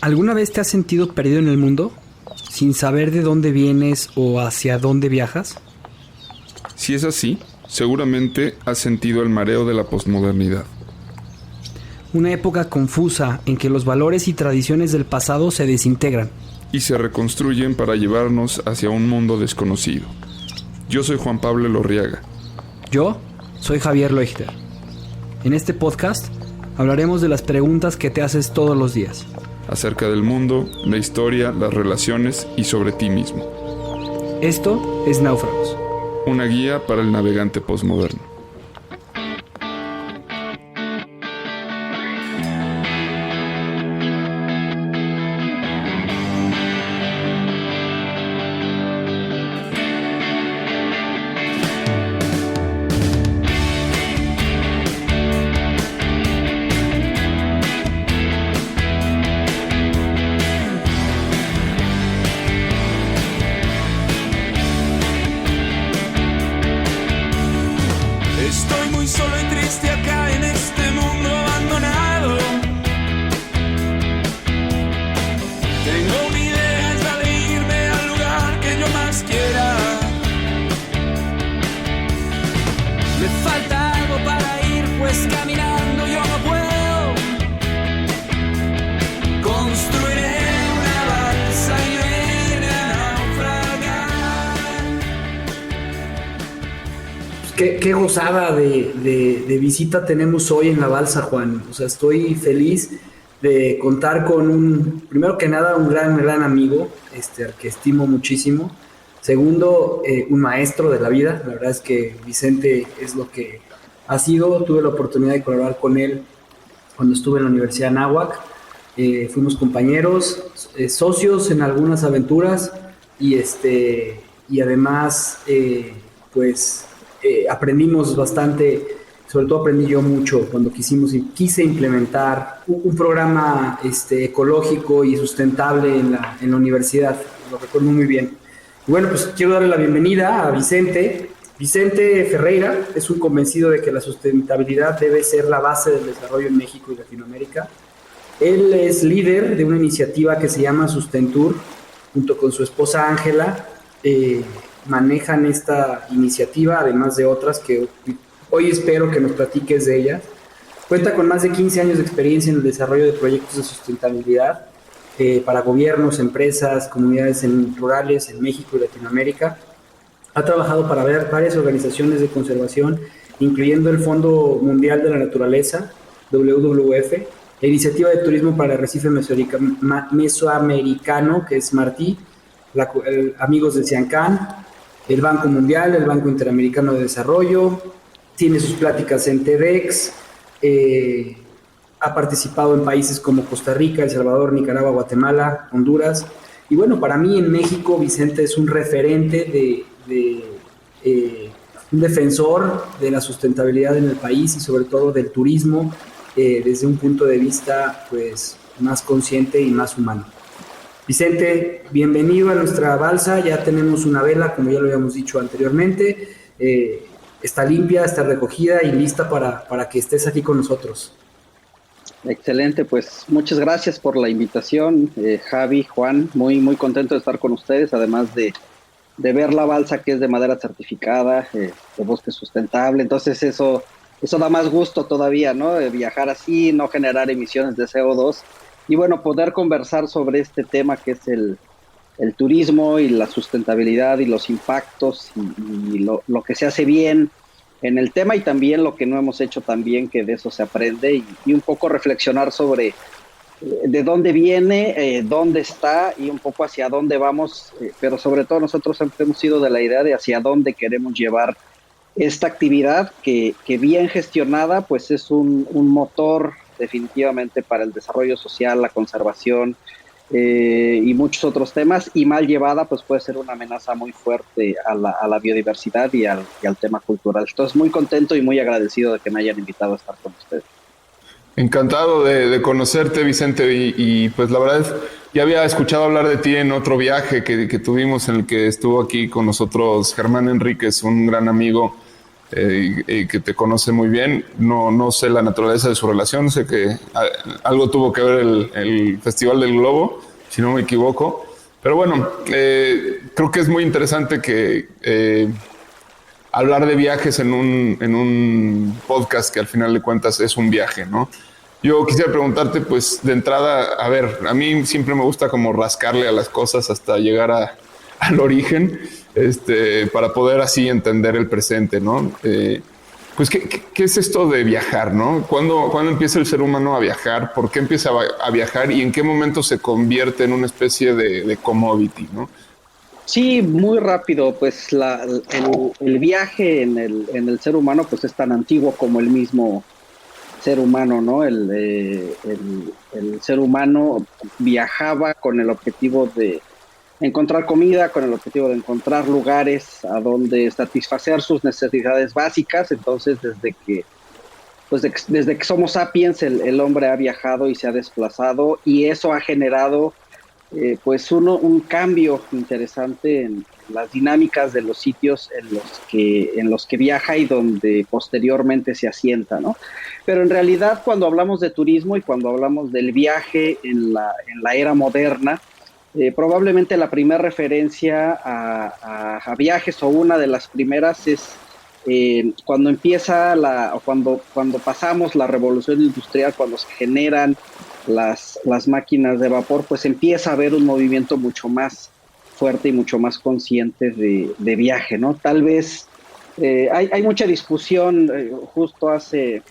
¿Alguna vez te has sentido perdido en el mundo, sin saber de dónde vienes o hacia dónde viajas? Si es así, seguramente has sentido el mareo de la posmodernidad. Una época confusa en que los valores y tradiciones del pasado se desintegran. Y se reconstruyen para llevarnos hacia un mundo desconocido. Yo soy Juan Pablo Elorriaga. Yo soy Javier Leuchter. En este podcast hablaremos de las preguntas que te haces todos los días. Acerca del mundo, la historia, las relaciones y sobre ti mismo. Esto es Náufragos. Una guía para el navegante posmoderno. Estoy muy solo y triste acá en este mundo abandonado. Tengo una idea, es la de irme al lugar que yo más quiera. Me falta algo para ir, pues caminando yo no puedo. Construiré una balsa y me iré a naufragar. Qué gozada de visita tenemos hoy en la balsa, Juan. O sea, estoy feliz de contar con primero que nada, un gran amigo, al que estimo muchísimo. Segundo, un maestro de la vida. La verdad es que Vicente es lo que ha sido. Tuve la oportunidad de colaborar con él cuando estuve en la Universidad de Anáhuac. Fuimos compañeros, socios en algunas aventuras y además, aprendimos bastante. Sobre todo aprendí yo mucho cuando quise implementar un programa ecológico y sustentable en la universidad. Lo recuerdo muy bien. Y bueno, pues quiero darle la bienvenida a Vicente. Vicente Ferreira es un convencido de que la sustentabilidad debe ser la base del desarrollo en México y Latinoamérica. Él es líder de una iniciativa que se llama Sustentur, junto con su esposa Ángela. Manejan esta iniciativa, además de otras que hoy espero que nos platiques de ellas. Cuenta con más de 15 años de experiencia en el desarrollo de proyectos de sustentabilidad para gobiernos, empresas, comunidades rurales en México y Latinoamérica. Ha trabajado para varias organizaciones de conservación, incluyendo el Fondo Mundial de la Naturaleza, WWF, la Iniciativa de Turismo para el Arrecife Mesoamericano, que es MARTI, Amigos de Ciancán, el Banco Mundial, el Banco Interamericano de Desarrollo. Tiene sus pláticas en TEDx, ha participado en países como Costa Rica, El Salvador, Nicaragua, Guatemala, Honduras. Y bueno, para mí en México Vicente es un referente un defensor de la sustentabilidad en el país y sobre todo del turismo desde un punto de vista pues más consciente y más humano. Vicente, bienvenido a nuestra balsa. Ya tenemos una vela, como ya lo habíamos dicho anteriormente. Está limpia, está recogida y lista para que estés aquí con nosotros. Excelente, pues muchas gracias por la invitación, Javi, Juan. Muy contento de estar con ustedes, además de ver la balsa que es de madera certificada, de bosque sustentable. Entonces eso da más gusto todavía, ¿no? De viajar así, no generar emisiones de CO2. Y bueno, poder conversar sobre este tema que es el turismo y la sustentabilidad y los impactos y lo que se hace bien en el tema y también lo que no hemos hecho tan bien, que de eso se aprende y un poco reflexionar sobre de dónde viene, dónde está y un poco hacia dónde vamos, pero sobre todo nosotros siempre hemos sido de la idea de hacia dónde queremos llevar esta actividad que bien gestionada pues es un motor definitivamente para el desarrollo social, la conservación y muchos otros temas, y mal llevada pues puede ser una amenaza muy fuerte a la biodiversidad y al tema cultural. Entonces muy contento y muy agradecido de que me hayan invitado a estar con ustedes. Encantado de conocerte, Vicente, y pues la verdad es, ya había escuchado hablar de ti en otro viaje que tuvimos en el que estuvo aquí con nosotros Germán Enríquez, un gran amigo y que te conoce muy bien. No sé la naturaleza de su relación, sé que algo tuvo que ver el Festival del Globo, si no me equivoco. Pero bueno, creo que es muy interesante que hablar de viajes en un podcast que al final de cuentas es un viaje, ¿no? Yo quisiera preguntarte, pues, de entrada, a ver, a mí siempre me gusta como rascarle a las cosas hasta llegar al origen, para poder así entender el presente, ¿no? Pues, ¿qué es esto de viajar, no? ¿Cuándo empieza el ser humano a viajar? ¿Por qué empieza a viajar? ¿Y en qué momento se convierte en una especie de commodity, no? Sí, muy rápido, pues el viaje en el ser humano pues es tan antiguo como el mismo ser humano, ¿no? El ser humano viajaba con el objetivo de encontrar comida, con el objetivo de encontrar lugares a donde satisfacer sus necesidades básicas. Entonces, desde que somos sapiens, el hombre ha viajado y se ha desplazado, y eso ha generado pues un cambio interesante en las dinámicas de los sitios en los que viaja y donde posteriormente se asienta, ¿no? Pero en realidad, cuando hablamos de turismo y cuando hablamos del viaje en la era moderna, probablemente la primera referencia a viajes, o una de las primeras, es cuando empieza cuando pasamos la revolución industrial, cuando se generan las máquinas de vapor, pues empieza a haber un movimiento mucho más fuerte y mucho más consciente de viaje, ¿no? Tal vez hay mucha discusión. Justo hace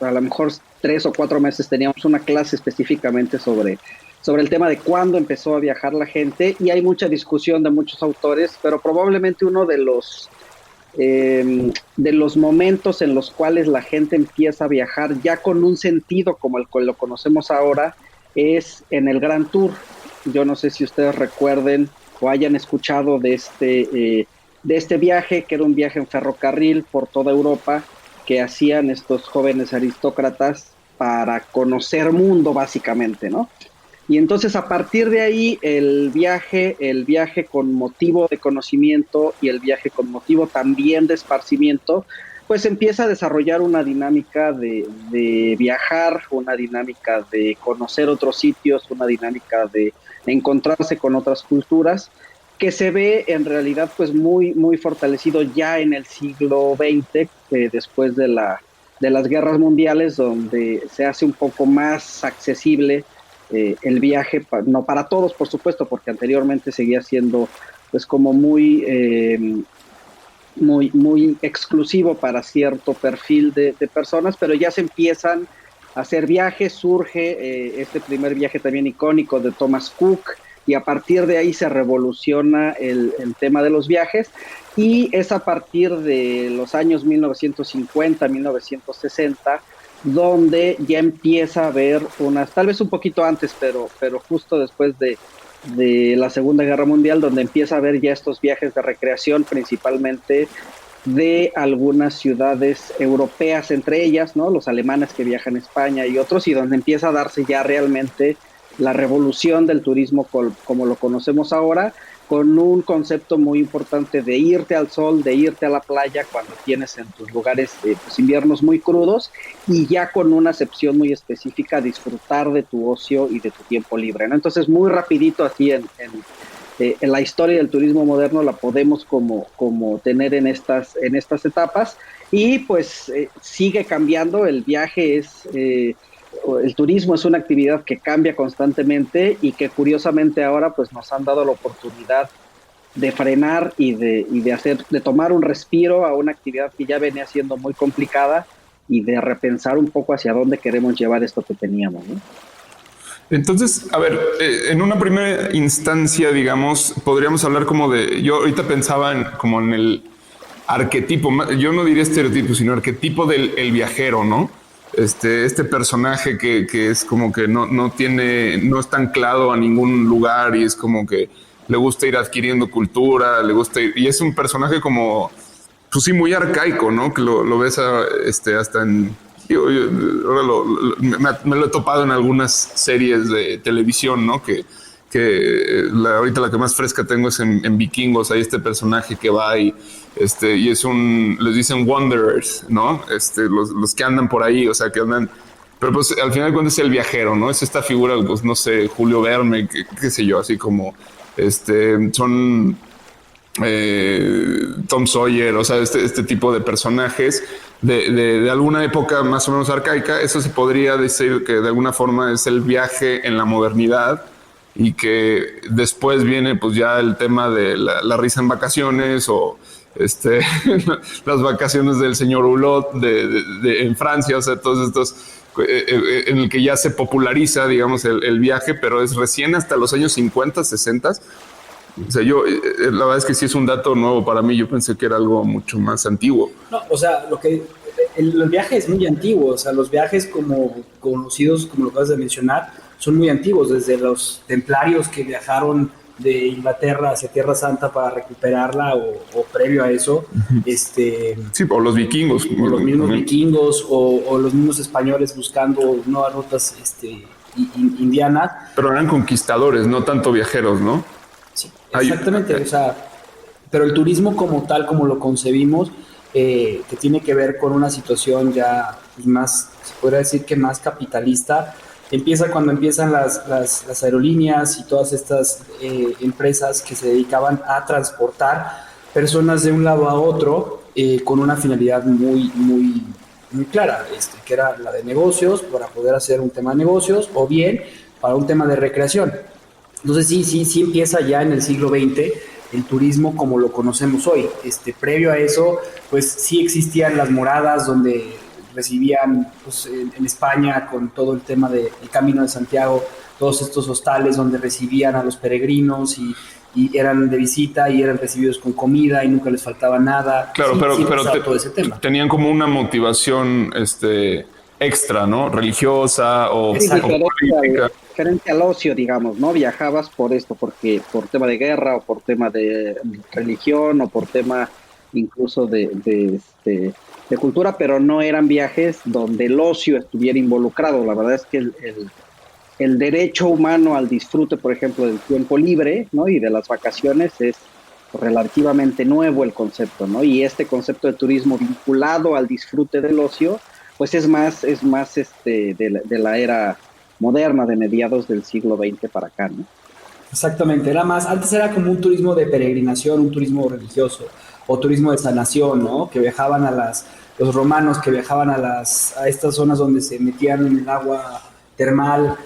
a lo mejor 3 o 4 meses teníamos una clase específicamente sobre el tema de cuándo empezó a viajar la gente, y hay mucha discusión de muchos autores, pero probablemente uno de los momentos en los cuales la gente empieza a viajar ya con un sentido como el que lo conocemos ahora es en el Gran Tour. Yo no sé si ustedes recuerden o hayan escuchado de este viaje, que era un viaje en ferrocarril por toda Europa que hacían estos jóvenes aristócratas para conocer mundo, básicamente, ¿no? Y entonces, a partir de ahí, el viaje con motivo de conocimiento y el viaje con motivo también de esparcimiento, pues empieza a desarrollar una dinámica de viajar, una dinámica de conocer otros sitios, una dinámica de encontrarse con otras culturas, que se ve en realidad pues muy, muy fortalecido ya en el siglo XX, después de las guerras mundiales, donde se hace un poco más accesible el viaje, no para todos, por supuesto, porque anteriormente seguía siendo pues como muy exclusivo para cierto perfil de personas, pero ya se empiezan a hacer viajes. Surge este primer viaje también icónico de Thomas Cook, y a partir de ahí se revoluciona el tema de los viajes, y es a partir de los años 1950, 1960, donde ya empieza a haber tal vez un poquito antes, pero justo después de la Segunda Guerra Mundial, donde empieza a haber ya estos viajes de recreación, principalmente de algunas ciudades europeas, entre ellas, ¿no?, los alemanes que viajan a España y otros, y donde empieza a darse ya realmente la revolución del turismo como lo conocemos ahora, con un concepto muy importante de irte al sol, de irte a la playa cuando tienes en tus lugares pues inviernos muy crudos, y ya con una acepción muy específica, disfrutar de tu ocio y de tu tiempo libre, ¿no? Entonces, muy rapidito, así en la historia del turismo moderno la podemos como tener en estas etapas, y pues sigue cambiando. El viaje el turismo es una actividad que cambia constantemente, y que curiosamente ahora pues nos han dado la oportunidad de frenar y de tomar un respiro a una actividad que ya venía siendo muy complicada, y de repensar un poco hacia dónde queremos llevar esto que teníamos, ¿no? Entonces, a ver, en una primera instancia, digamos, podríamos hablar yo ahorita pensaba como en el arquetipo, yo no diría estereotipo, sino arquetipo del viajero, ¿no? Este personaje que es como que no está anclado a ningún lugar, y es como que le gusta ir adquiriendo cultura, y es un personaje como, pues sí, muy arcaico, ¿no? Que lo ves hasta en... Ahora me lo he topado en algunas series de televisión, ¿no? Que ahorita la que más fresca tengo es en Vikingos. Hay este personaje que va y les dicen wanderers, ¿no? Los que andan por ahí, o sea, que andan, pero pues al final de cuentas es el viajero, ¿no? Es esta figura, pues no sé, Julio Verne, qué sé yo, así como son Tom Sawyer, o sea, este tipo de personajes de alguna época más o menos arcaica. Eso se podría decir que de alguna forma es el viaje en la modernidad, y que después viene pues ya el tema de la risa en vacaciones, o las vacaciones del señor Hulot en Francia, o sea, todos estos en el que ya se populariza, digamos, el viaje, pero es recién hasta los años 50, 60. O sea, la verdad es que sí es un dato nuevo para mí. Yo pensé que era algo mucho más antiguo. No, o sea, el viaje es muy antiguo. O sea, los viajes como conocidos, como lo acabas de mencionar, son muy antiguos. Desde los templarios que viajaron de Inglaterra hacia Tierra Santa para recuperarla, o previo a eso, sí, o los vikingos. O los mismos vikingos, o los mismos españoles buscando nuevas rutas indianas. Pero eran conquistadores, no tanto viajeros, ¿no? Sí, exactamente. O sea, pero el turismo como tal, como lo concebimos, que tiene que ver con una situación ya pues, más, se podría decir que más capitalista, empieza cuando empiezan las aerolíneas y todas estas empresas que se dedicaban a transportar personas de un lado a otro con una finalidad muy, muy, muy clara, que era la de negocios, para poder hacer un tema de negocios, o bien para un tema de recreación. Entonces sí empieza ya en el siglo XX el turismo como lo conocemos hoy. Previo a eso, pues sí existían las moradas donde recibían, pues, en España, con todo el tema del Camino de Santiago, todos estos hostales donde recibían a los peregrinos y eran de visita y eran recibidos con comida y nunca les faltaba nada. Claro, sí, pero todo ese tema. Tenían como una motivación extra, ¿no? Religiosa o política. Diferente al ocio, digamos, ¿no? Viajabas por por tema de guerra, o por tema de religión, o por tema incluso de cultura, pero no eran viajes donde el ocio estuviera involucrado. La verdad es que el derecho humano al disfrute, por ejemplo, del tiempo libre, ¿no? Y de las vacaciones es relativamente nuevo el concepto, ¿no? Y este concepto de turismo vinculado al disfrute del ocio, pues es más de la era moderna, de mediados del siglo XX para acá, ¿no? Exactamente, antes era como un turismo de peregrinación, un turismo religioso, o turismo de sanación, ¿no? Que viajaban los romanos que viajaban a estas zonas donde se metían en el agua termal,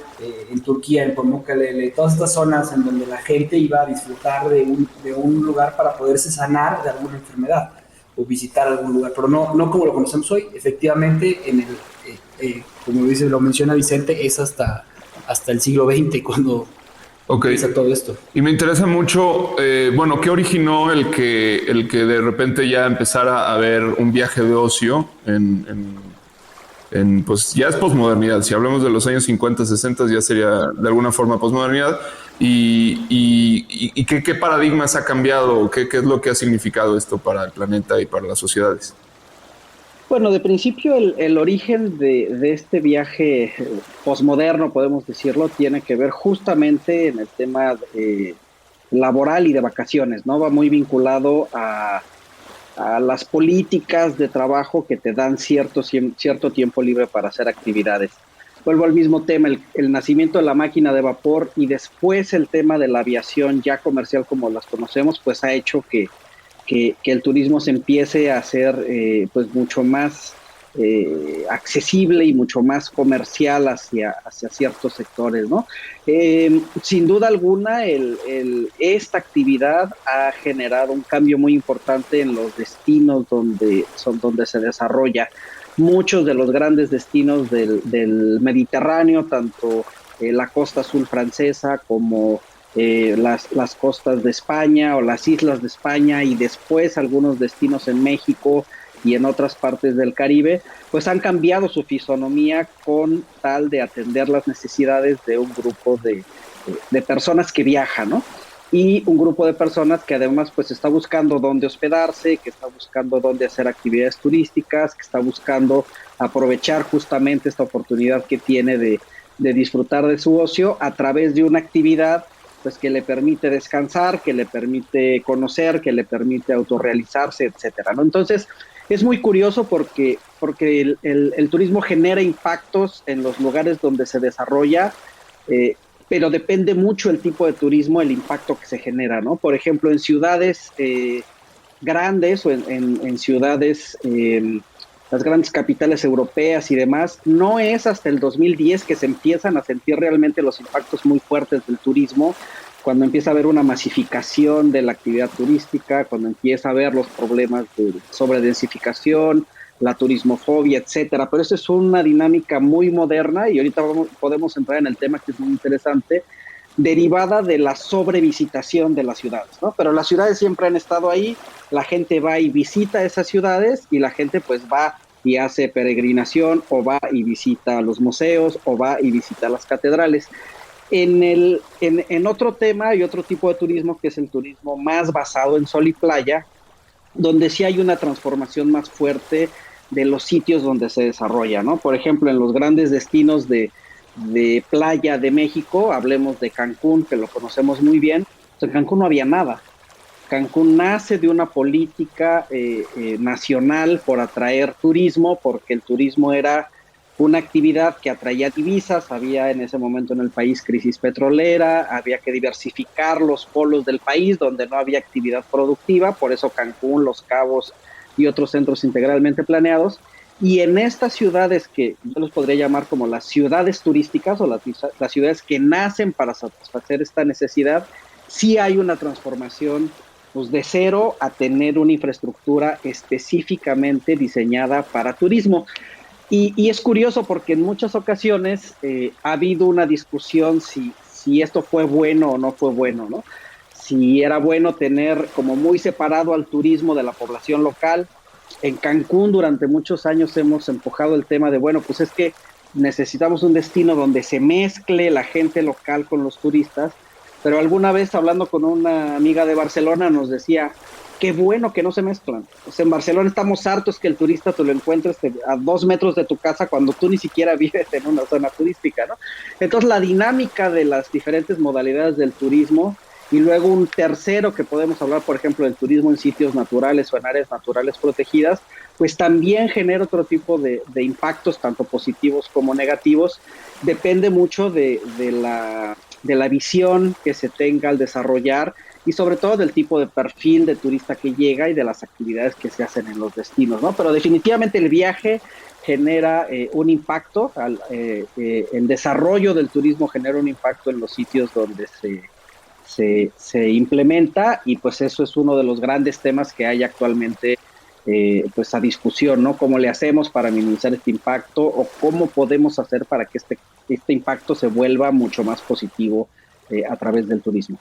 en Turquía, en Pamukkale, todas estas zonas en donde la gente iba a disfrutar de un lugar para poderse sanar de alguna enfermedad o visitar algún lugar, pero no como lo conocemos hoy. Efectivamente, como lo menciona Vicente, es hasta el siglo XX cuando empieza todo esto. Y me interesa mucho, ¿qué originó el que de repente ya empezara a haber un viaje de ocio pues ya es posmodernidad? Si hablamos de los años 50, 60, ya sería de alguna forma posmodernidad. ¿Y qué paradigmas ha cambiado? ¿Qué es lo que ha significado esto para el planeta y para las sociedades? Bueno, de principio el origen de este viaje posmoderno, podemos decirlo, tiene que ver justamente en el tema laboral y de vacaciones, ¿no? Va muy vinculado a las políticas de trabajo que te dan cierto tiempo libre para hacer actividades. Vuelvo al mismo tema, el nacimiento de la máquina de vapor y después el tema de la aviación ya comercial como las conocemos, pues ha hecho que el turismo se empiece a hacer pues mucho más accesible y mucho más comercial hacia ciertos sectores, ¿no? Sin duda alguna, esta actividad ha generado un cambio muy importante en los destinos donde se desarrolla. Muchos de los grandes destinos del Mediterráneo, tanto la costa azul francesa como las costas de España o las islas de España, y después algunos destinos en México y en otras partes del Caribe, pues han cambiado su fisonomía con tal de atender las necesidades de un grupo de personas que viajan, ¿no? Y un grupo de personas que además pues está buscando dónde hospedarse, que está buscando dónde hacer actividades turísticas, que está buscando aprovechar justamente esta oportunidad que tiene de disfrutar de su ocio a través de una actividad pues que le permite descansar, que le permite conocer, que le permite autorrealizarse, etcétera, ¿no? Entonces, es muy curioso porque el turismo genera impactos en los lugares donde se desarrolla, pero depende mucho el tipo de turismo, el impacto que se genera, ¿no? Por ejemplo, en ciudades grandes o en ciudades, las grandes capitales europeas y demás, no es hasta el 2010 que se empiezan a sentir realmente los impactos muy fuertes del turismo, cuando empieza a haber una masificación de la actividad turística, cuando empieza a haber los problemas de sobredensificación, la turismofobia, etcétera. Pero eso es una dinámica muy moderna y ahorita podemos entrar en el tema que es muy interesante, derivada de la sobrevisitación de las ciudades, ¿no? Pero las ciudades siempre han estado ahí, la gente va y visita esas ciudades y la gente pues va y hace peregrinación o va y visita los museos o va y visita las catedrales. En otro tema y otro tipo de turismo, que es el turismo más basado en sol y playa, donde sí hay una transformación más fuerte de los sitios donde se desarrolla, ¿no? Por ejemplo, en los grandes destinos de playa de México, hablemos de Cancún, que lo conocemos muy bien, pues en Cancún no había nada. Cancún nace de una política nacional por atraer turismo, porque el turismo era una actividad que atraía divisas, había en ese momento en el país crisis petrolera, había que diversificar los polos del país donde no había actividad productiva, por eso Cancún, Los Cabos y otros centros integralmente planeados. Y en estas ciudades que yo los podría llamar como las ciudades turísticas o las ciudades que nacen para satisfacer esta necesidad, sí hay una transformación pues, de cero a tener una infraestructura específicamente diseñada para turismo. Y es curioso porque en muchas ocasiones ha habido una discusión si esto fue bueno o no fue bueno, ¿no? Si era bueno tener como muy separado al turismo de la población local. En Cancún durante muchos años hemos empujado el tema de, bueno, pues es que necesitamos un destino donde se mezcle la gente local con los turistas, pero alguna vez hablando con una amiga de Barcelona nos decía, qué bueno que no se mezclan. O sea, en Barcelona estamos hartos que el turista te lo encuentres a 2 metros de tu casa cuando tú ni siquiera vives en una zona turística, ¿no? Entonces la dinámica de las diferentes modalidades del turismo. Y luego un tercero que podemos hablar, por ejemplo, del turismo en sitios naturales o en áreas naturales protegidas, pues también genera otro tipo de impactos, tanto positivos como negativos. Depende mucho de la visión que se tenga al desarrollar y sobre todo del tipo de perfil de turista que llega y de las actividades que se hacen en los destinos, ¿no? Pero definitivamente el viaje genera un impacto, el desarrollo del turismo genera un impacto en los sitios donde se implementa y pues eso es uno de los grandes temas que hay actualmente pues a discusión, ¿no? ¿Cómo le hacemos para minimizar este impacto o cómo podemos hacer para que este impacto se vuelva mucho más positivo a través del turismo?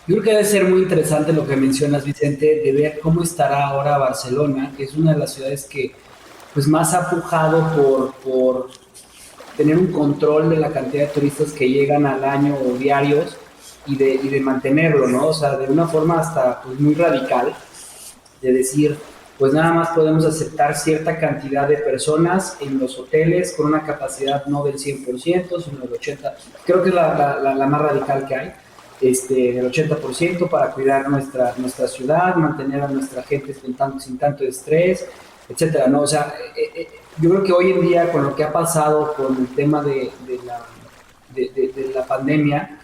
Yo creo que debe ser muy interesante lo que mencionas, Vicente, de ver cómo estará ahora Barcelona, que es una de las ciudades que pues más ha pujado por tener un control de la cantidad de turistas que llegan al año o diarios y de mantenerlo, ¿no? O sea, de una forma hasta pues, muy radical, de decir, pues nada más podemos aceptar cierta cantidad de personas en los hoteles con una capacidad no del 100%, sino del 80%, creo que es la más radical que hay, del 80% para cuidar nuestra ciudad, mantener a nuestra gente sin tanto estrés, etcétera, ¿no? O sea, yo creo que hoy en día con lo que ha pasado con el tema de la pandemia,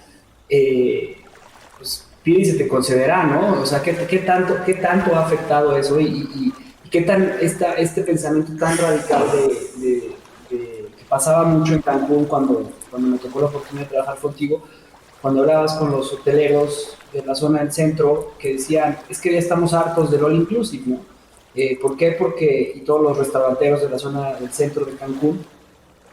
pues pide y se te concederá, ¿no? O sea, ¿qué tanto ha afectado eso y qué tan este pensamiento tan radical que pasaba mucho en Cancún cuando me tocó la oportunidad de trabajar contigo, cuando hablabas con los hoteleros de la zona del centro que decían, es que ya estamos hartos del all inclusive, ¿no? ¿Por qué? Porque, y todos los restauranteros de la zona del centro de Cancún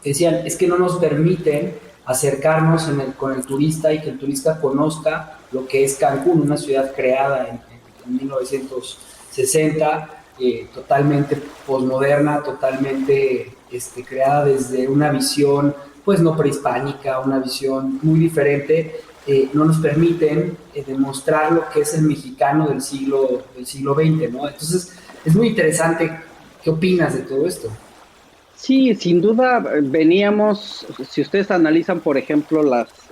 decían, es que no nos permiten acercarnos con el turista y que el turista conozca lo que es Cancún, una ciudad creada en 1960, totalmente posmoderna, totalmente creada desde una visión pues no prehispánica, una visión muy diferente. No nos permiten demostrar lo que es el mexicano del siglo XX, ¿no? Entonces es muy interesante. ¿Qué opinas de todo esto? Sí, sin duda veníamos, si ustedes analizan, por ejemplo,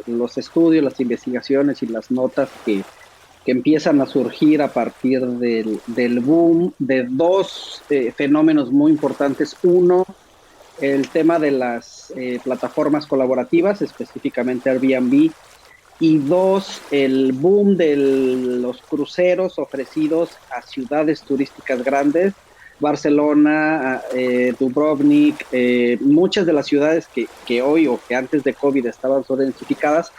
los estudios, las investigaciones y las notas que empiezan a surgir a partir del boom de dos fenómenos muy importantes. Uno, el tema de las plataformas colaborativas, específicamente Airbnb, y dos, el boom de los cruceros ofrecidos a ciudades turísticas grandes, Barcelona, Dubrovnik, muchas de las ciudades que hoy o que antes de COVID estaban sobreidentificadas.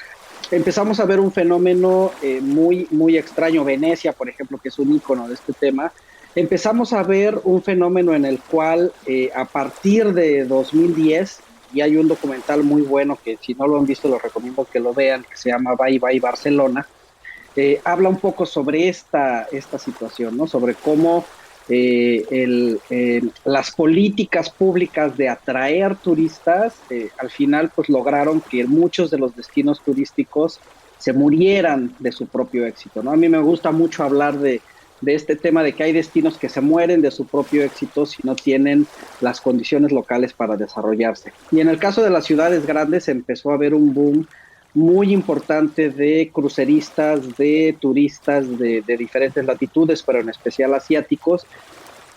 Empezamos a ver un fenómeno muy, muy extraño. Venecia, por ejemplo, que es un ícono de este tema. Empezamos a ver un fenómeno en el cual a partir de 2010, y hay un documental muy bueno que si no lo han visto les recomiendo que lo vean, que se llama Bye Bye Barcelona, habla un poco sobre esta situación, ¿no? Sobre cómo las políticas públicas de atraer turistas al final pues lograron que muchos de los destinos turísticos se murieran de su propio éxito, ¿no? A mí me gusta mucho hablar de este tema de que hay destinos que se mueren de su propio éxito si no tienen las condiciones locales para desarrollarse. Y en el caso de las ciudades grandes empezó a haber un boom muy importante de cruceristas, de turistas de diferentes latitudes, pero en especial asiáticos,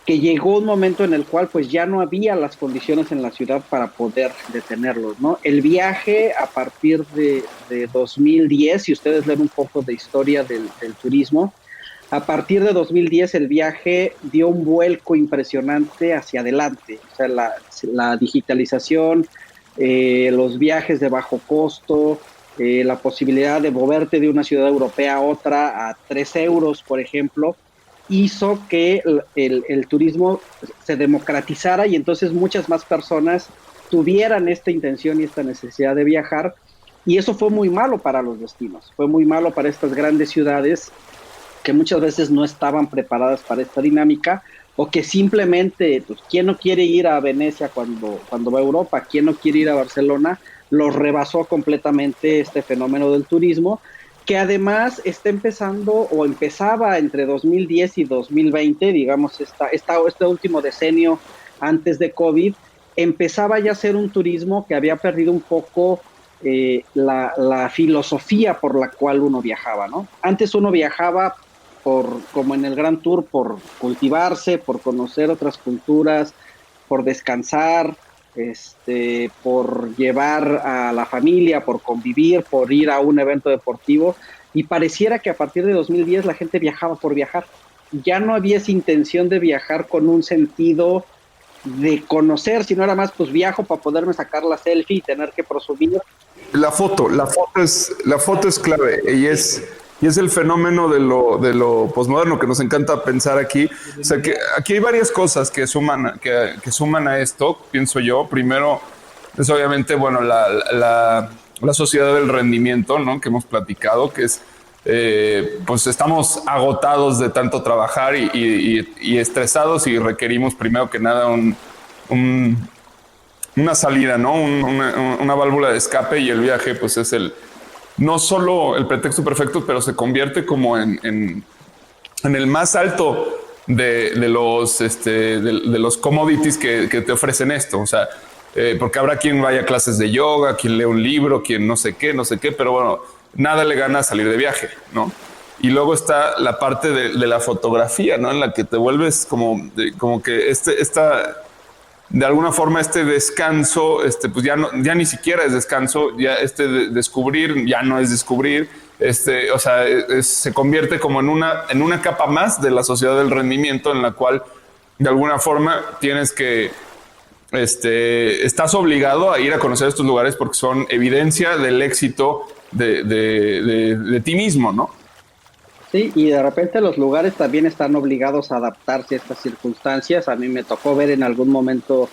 que llegó un momento en el cual pues ya no había las condiciones en la ciudad para poder detenerlos, ¿no? El viaje a partir de 2010, si ustedes leen un poco de historia del turismo, a partir de 2010 el viaje dio un vuelco impresionante hacia adelante. O sea, la digitalización, los viajes de bajo costo, la posibilidad de moverte de una ciudad europea a otra a 3 euros, por ejemplo, hizo que el turismo se democratizara y entonces muchas más personas tuvieran esta intención y esta necesidad de viajar. Y eso fue muy malo para los destinos, fue muy malo para estas grandes ciudades que muchas veces no estaban preparadas para esta dinámica, o que simplemente, pues, ¿quién no quiere ir a Venecia cuando va a Europa? ¿Quién no quiere ir a Barcelona? Los rebasó completamente este fenómeno del turismo, que además está empezando, o empezaba entre 2010 y 2020, digamos, este último decenio antes de COVID, empezaba ya a ser un turismo que había perdido un poco la filosofía por la cual uno viajaba, ¿no? Antes uno viajaba como en el Gran Tour, por cultivarse, por conocer otras culturas, por descansar, por llevar a la familia, por convivir, por ir a un evento deportivo, y pareciera que a partir de 2010 la gente viajaba por viajar. Ya no había esa intención de viajar con un sentido de conocer, sino era más, pues viajo para poderme sacar la selfie y tener que presumir. La foto es clave y es el fenómeno de lo posmoderno que nos encanta pensar aquí. O sea, que aquí hay varias cosas que suman a esto, pienso yo. Primero es obviamente, bueno, la sociedad del rendimiento, ¿no? Que hemos platicado, que es, pues estamos agotados de tanto trabajar y estresados, y requerimos primero que nada una salida, ¿no? Una válvula de escape, y el viaje pues es no solo el pretexto perfecto, pero se convierte como en el más alto de los commodities que te ofrecen esto. O sea, porque habrá quien vaya a clases de yoga, quien lee un libro, quien no sé qué, pero bueno, nada le gana a salir de viaje, ¿no? Y luego está la parte de la fotografía, ¿no? En la que te vuelves como que de alguna forma este descanso, pues ya ni siquiera es descanso, ya descubrir ya no es descubrir, o sea, se convierte como en una capa más de la sociedad del rendimiento, en la cual de alguna forma tienes que, estás obligado a ir a conocer estos lugares porque son evidencia del éxito de ti mismo, ¿no? Sí, y de repente los lugares también están obligados a adaptarse a estas circunstancias. A mí me tocó ver en algún momento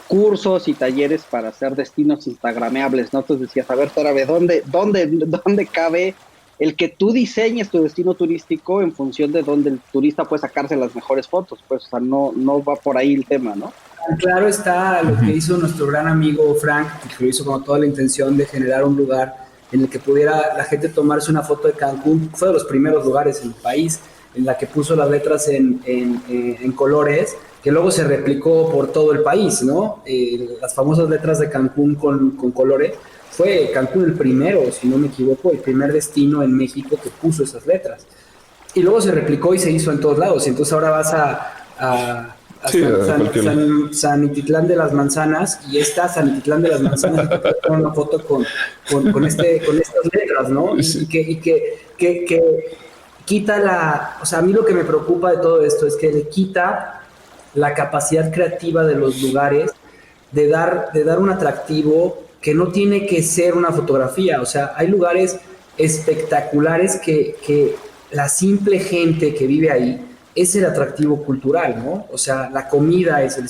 cursos y talleres para hacer destinos instagrameables, ¿no? Entonces decías, a ver, Torabe, ¿dónde cabe el que tú diseñes tu destino turístico en función de dónde el turista puede sacarse las mejores fotos? Pues, o sea, no va por ahí el tema, ¿no? Claro está lo que hizo nuestro gran amigo Frank, que lo hizo con toda la intención de generar un lugar en el que pudiera la gente tomarse una foto de Cancún. Fue de los primeros lugares en el país en la que puso las letras en colores que luego se replicó por todo el país, ¿no? Las famosas letras de Cancún con colores. Fue Cancún el primero, si no me equivoco, el primer destino en México que puso esas letras. Y luego se replicó y se hizo en todos lados. Y entonces ahora vas a Sí, San Ititlán de las Manzanas, y está San Ititlán de las Manzanas, y te puedes tomar una foto con estas letras, ¿no? Sí. Y que quita la... O sea, a mí lo que me preocupa de todo esto es que le quita la capacidad creativa de los lugares de dar un atractivo que no tiene que ser una fotografía. O sea, hay lugares espectaculares que la simple gente que vive ahí es el atractivo cultural, ¿no? O sea, la comida es el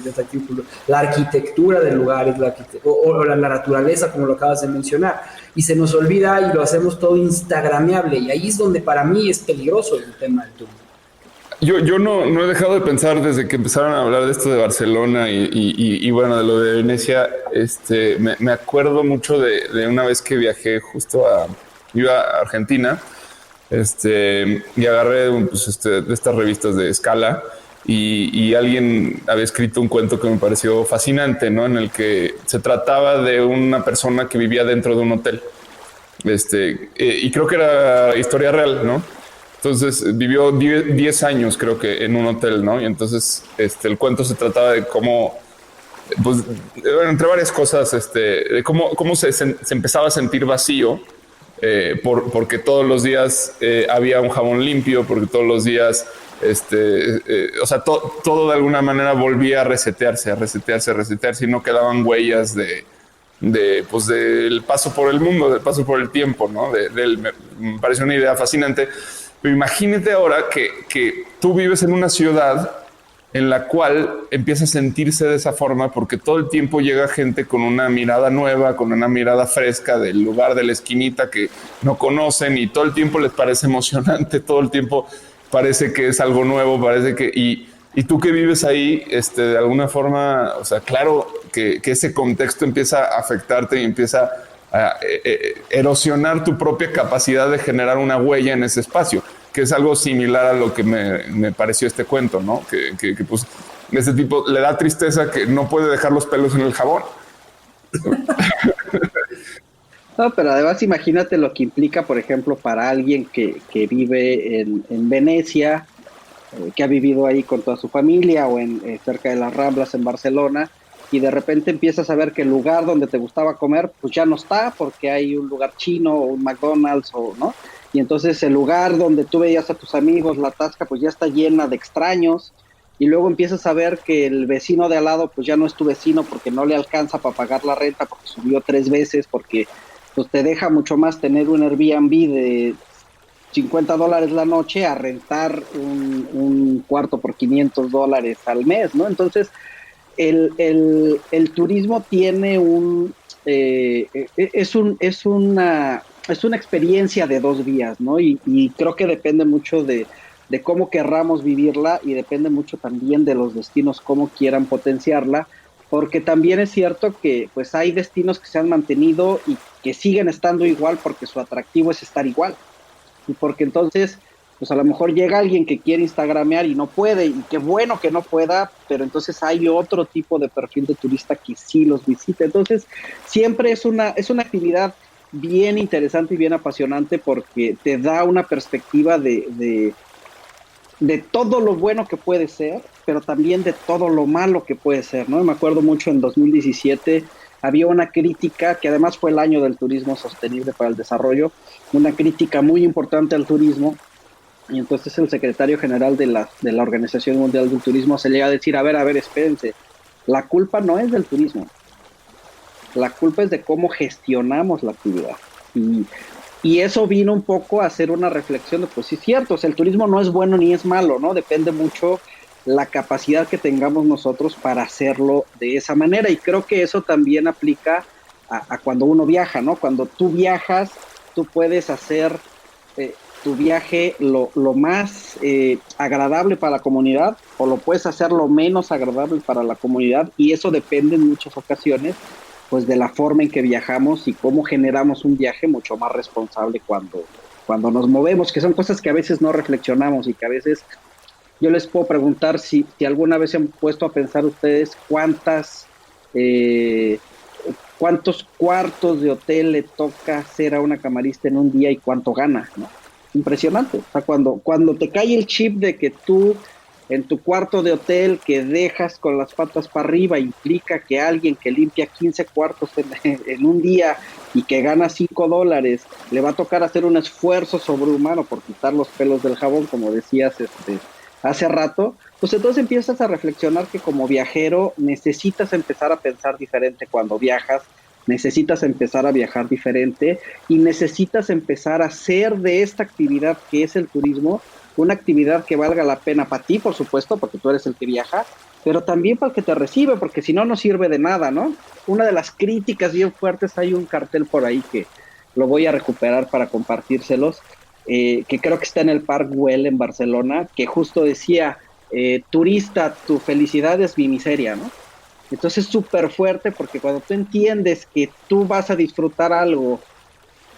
atractivo cultural, la arquitectura del lugar es o la naturaleza, como lo acabas de mencionar. Y se nos olvida y lo hacemos todo instagrameable, y ahí es donde para mí es peligroso el tema del turismo. Yo no he dejado de pensar desde que empezaron a hablar de esto de Barcelona y bueno, de lo de Venecia. Me acuerdo mucho de una vez que viajé iba a Argentina, y agarré de estas revistas de Scala, y alguien había escrito un cuento que me pareció fascinante, ¿no? En el que se trataba de una persona que vivía dentro de un hotel. Y creo que era historia real, ¿no? Entonces vivió 10 años, creo que, en un hotel, ¿no? Y entonces el cuento se trataba de cómo, pues, entre varias cosas, de cómo se empezaba a sentir vacío, porque todos los días había un jabón limpio, porque todos los días, o sea, todo de alguna manera volvía a resetearse, y no quedaban huellas pues del paso por el mundo, del paso por el tiempo, ¿no? Me pareció una idea fascinante. Pero imagínate ahora que tú vives en una ciudad en la cual empieza a sentirse de esa forma, porque todo el tiempo llega gente con una mirada nueva, con una mirada fresca del lugar de la esquinita que no conocen, y todo el tiempo les parece emocionante, todo el tiempo parece que es algo nuevo, parece que... Y tú que vives ahí, de alguna forma, o sea, claro que ese contexto empieza a afectarte y empieza a erosionar tu propia capacidad de generar una huella en ese espacio, que es algo similar a lo que me pareció este cuento, ¿no? Que pues este tipo le da tristeza que no puede dejar los pelos en el jabón. No, pero además imagínate lo que implica, por ejemplo, para alguien que vive en Venecia, que ha vivido ahí con toda su familia, o cerca de las Ramblas en Barcelona, y de repente empiezas a ver que el lugar donde te gustaba comer, pues ya no está, porque hay un lugar chino o un McDonald's, ¿no? Y entonces el lugar donde tú veías a tus amigos, la tasca, pues ya está llena de extraños, y luego empiezas a ver que el vecino de al lado, pues ya no es tu vecino, porque no le alcanza para pagar la renta, porque subió 3 veces, porque pues te deja mucho más tener un Airbnb de $50 la noche a rentar un cuarto por $500 al mes, ¿no? Entonces, el turismo tiene es una experiencia de 2 vías, ¿no? Y creo que depende mucho de cómo querramos vivirla, y depende mucho también de los destinos, cómo quieran potenciarla, porque también es cierto que pues hay destinos que se han mantenido y que siguen estando igual porque su atractivo es estar igual. Y porque entonces, pues a lo mejor llega alguien que quiere instagramear y no puede, y qué bueno que no pueda, pero entonces hay otro tipo de perfil de turista que sí los visita. Entonces, siempre es una actividad bien interesante y bien apasionante, porque te da una perspectiva de todo lo bueno que puede ser, pero también de todo lo malo que puede ser, ¿no? Me acuerdo mucho en 2017 había una crítica, que además fue el año del turismo sostenible para el desarrollo, una crítica muy importante al turismo, y entonces el secretario general de la Organización Mundial del Turismo se llega a decir, a ver, espérense, la culpa no es del turismo, la culpa es de cómo gestionamos la actividad. Y eso vino un poco a hacer una reflexión de, pues sí, cierto, o sea, el turismo no es bueno ni es malo, ¿no? Depende mucho la capacidad que tengamos nosotros para hacerlo de esa manera, y creo que eso también aplica a cuando uno viaja, ¿no? Cuando tú viajas, tú puedes hacer tu viaje lo más agradable para la comunidad, o lo puedes hacer lo menos agradable para la comunidad, y eso depende en muchas ocasiones pues de la forma en que viajamos y cómo generamos un viaje mucho más responsable cuando nos movemos, que son cosas que a veces no reflexionamos y que a veces yo les puedo preguntar si alguna vez se han puesto a pensar ustedes cuántos cuartos de hotel le toca hacer a una camarista en un día y cuánto gana, ¿no? Impresionante. O sea, cuando te cae el chip de que tú en tu cuarto de hotel que dejas con las patas para arriba implica que alguien que limpia 15 cuartos en un día y que gana $5 le va a tocar hacer un esfuerzo sobrehumano por quitar los pelos del jabón, como decías hace rato, pues entonces empiezas a reflexionar que como viajero necesitas empezar a pensar diferente cuando viajas, necesitas empezar a viajar diferente y necesitas empezar a hacer de esta actividad que es el turismo una actividad que valga la pena para ti, por supuesto, porque tú eres el que viaja, pero también para el que te recibe, porque si no, no sirve de nada, ¿no? Una de las críticas bien fuertes, hay un cartel por ahí que lo voy a recuperar para compartírselos, que creo que está en el Park Güell en Barcelona, que justo decía, turista, tu felicidad es mi miseria, ¿no? Entonces es súper fuerte porque cuando tú entiendes que tú vas a disfrutar algo,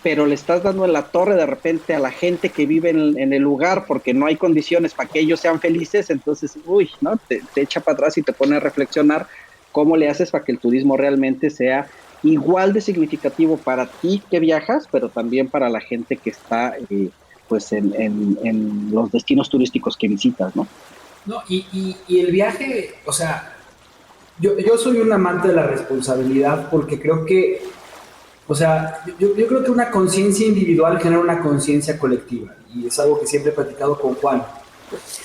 pero le estás dando en la torre de repente a la gente que vive en el lugar porque no hay condiciones para que ellos sean felices, entonces, ¿no? Te echa para atrás y te pone a reflexionar cómo le haces para que el turismo realmente sea igual de significativo para ti que viajas, pero también para la gente que está pues en los destinos turísticos que visitas, ¿no? No, y el viaje, o sea, yo soy un amante de la responsabilidad porque creo que, o sea, yo creo que una conciencia individual genera una conciencia colectiva y es algo que siempre he platicado con Juan.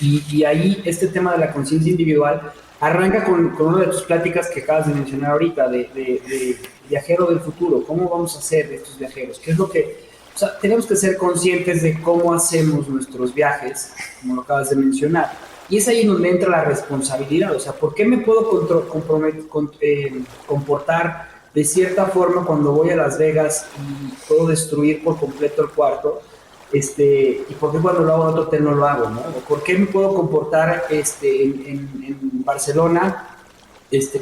Y ahí este tema de la conciencia individual arranca con una de tus pláticas que acabas de mencionar ahorita, de viajero del futuro. ¿Cómo vamos a hacer estos viajeros? ¿Qué es lo que...? O sea, tenemos que ser conscientes de cómo hacemos nuestros viajes, como lo acabas de mencionar. Y es ahí donde entra la responsabilidad. O sea, ¿por qué me puedo comportar de cierta forma cuando voy a Las Vegas y puedo destruir por completo el cuarto? ¿Y por qué cuando lo hago en otro hotel no lo hago, ¿no? ¿O por qué me puedo comportar en Barcelona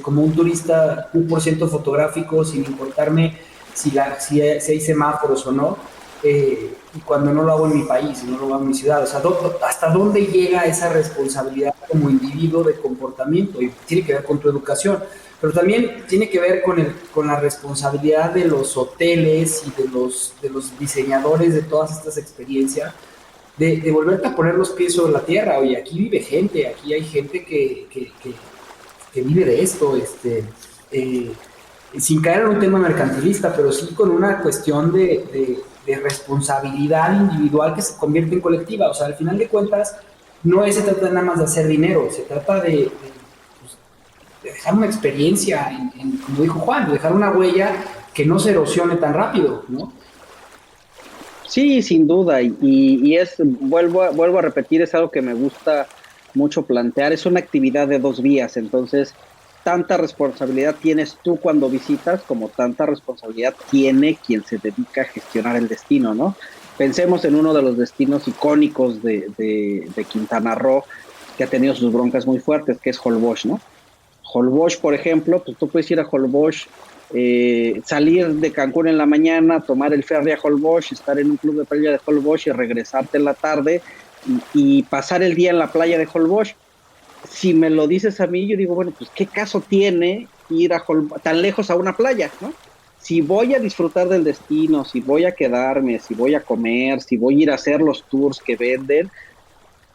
como un turista 1% fotográfico sin importarme si hay semáforos o no, y cuando no lo hago en mi país, no lo hago en mi ciudad? O sea, ¿hasta dónde llega esa responsabilidad como individuo de comportamiento? Y tiene que ver con tu educación, pero también tiene que ver con la responsabilidad de los hoteles y de los diseñadores de todas estas experiencias, de volverte a poner los pies sobre la tierra. Oye, aquí vive gente, aquí hay gente que vive de esto, sin caer en un tema mercantilista, pero sí con una cuestión de responsabilidad individual que se convierte en colectiva. O sea, al final de cuentas, no se trata nada más de hacer dinero, se trata de dejar una experiencia, como dijo Juan, de dejar una huella que no se erosione tan rápido, ¿no? Sí, sin duda, vuelvo a repetir, es algo que me gusta mucho plantear, es una actividad de dos vías, entonces tanta responsabilidad tienes tú cuando visitas como tanta responsabilidad tiene quien se dedica a gestionar el destino, ¿no? Pensemos en uno de los destinos icónicos de Quintana Roo, que ha tenido sus broncas muy fuertes, que es Holbox, ¿no? Holbox, por ejemplo, pues tú puedes ir a Holbox, salir de Cancún en la mañana, tomar el ferry a Holbox, estar en un club de playa de Holbox y regresarte en la tarde y pasar el día en la playa de Holbox. Si me lo dices a mí, yo digo, bueno, pues ¿qué caso tiene ir tan lejos a una playa, ¿no? Si voy a disfrutar del destino, si voy a quedarme, si voy a comer, si voy a ir a hacer los tours que venden,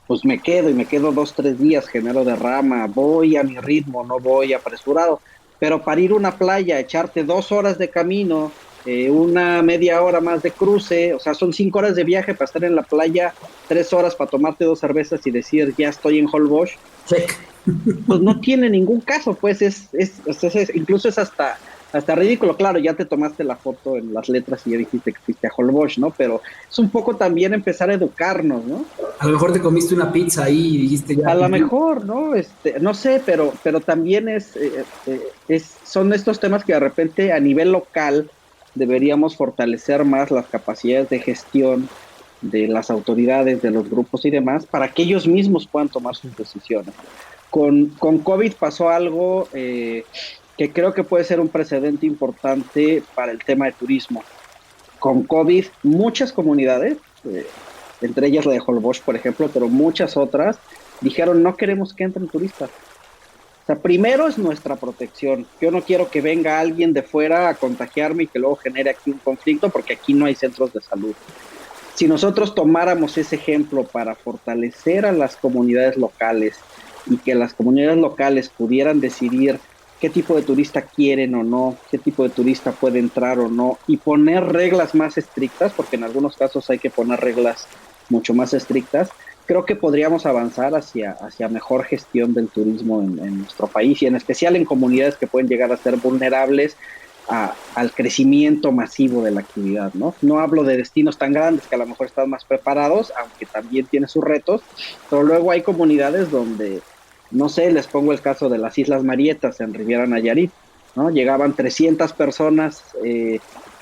pues me quedo 2-3 días, genero derrama, voy a mi ritmo, no voy apresurado. Pero para ir a una playa, echarte 2 horas de camino, una media hora más de cruce, o sea, son 5 horas de viaje para estar en la playa, 3 horas para tomarte 2 cervezas y decir, ya estoy en Holbox, pues no tiene ningún caso, pues incluso es hasta ridículo. Claro, ya te tomaste la foto en las letras y ya dijiste que fuiste a Holbox, ¿no? Pero es un poco también empezar a educarnos, ¿no? A lo mejor te comiste una pizza ahí y dijiste ya. A lo mejor, ¿no? No sé, pero también son estos temas que de repente a nivel local deberíamos fortalecer más las capacidades de gestión de las autoridades, de los grupos y demás, para que ellos mismos puedan tomar sus decisiones. Con COVID pasó algo que creo que puede ser un precedente importante para el tema de turismo. Con COVID, muchas comunidades, entre ellas la de Holbox, por ejemplo, pero muchas otras, dijeron no queremos que entren turistas. O sea, primero es nuestra protección. Yo no quiero que venga alguien de fuera a contagiarme y que luego genere aquí un conflicto, porque aquí no hay centros de salud. Si nosotros tomáramos ese ejemplo para fortalecer a las comunidades locales y que las comunidades locales pudieran decidir qué tipo de turista quieren o no, qué tipo de turista puede entrar o no, y poner reglas más estrictas, porque en algunos casos hay que poner reglas mucho más estrictas, creo que podríamos avanzar hacia mejor gestión del turismo en nuestro país, y en especial en comunidades que pueden llegar a ser vulnerables al crecimiento masivo de la actividad, ¿no? No hablo de destinos tan grandes que a lo mejor están más preparados, aunque también tiene sus retos, pero luego hay comunidades donde, no sé, les pongo el caso de las Islas Marietas en Riviera Nayarit, ¿no? Llegaban 300 personas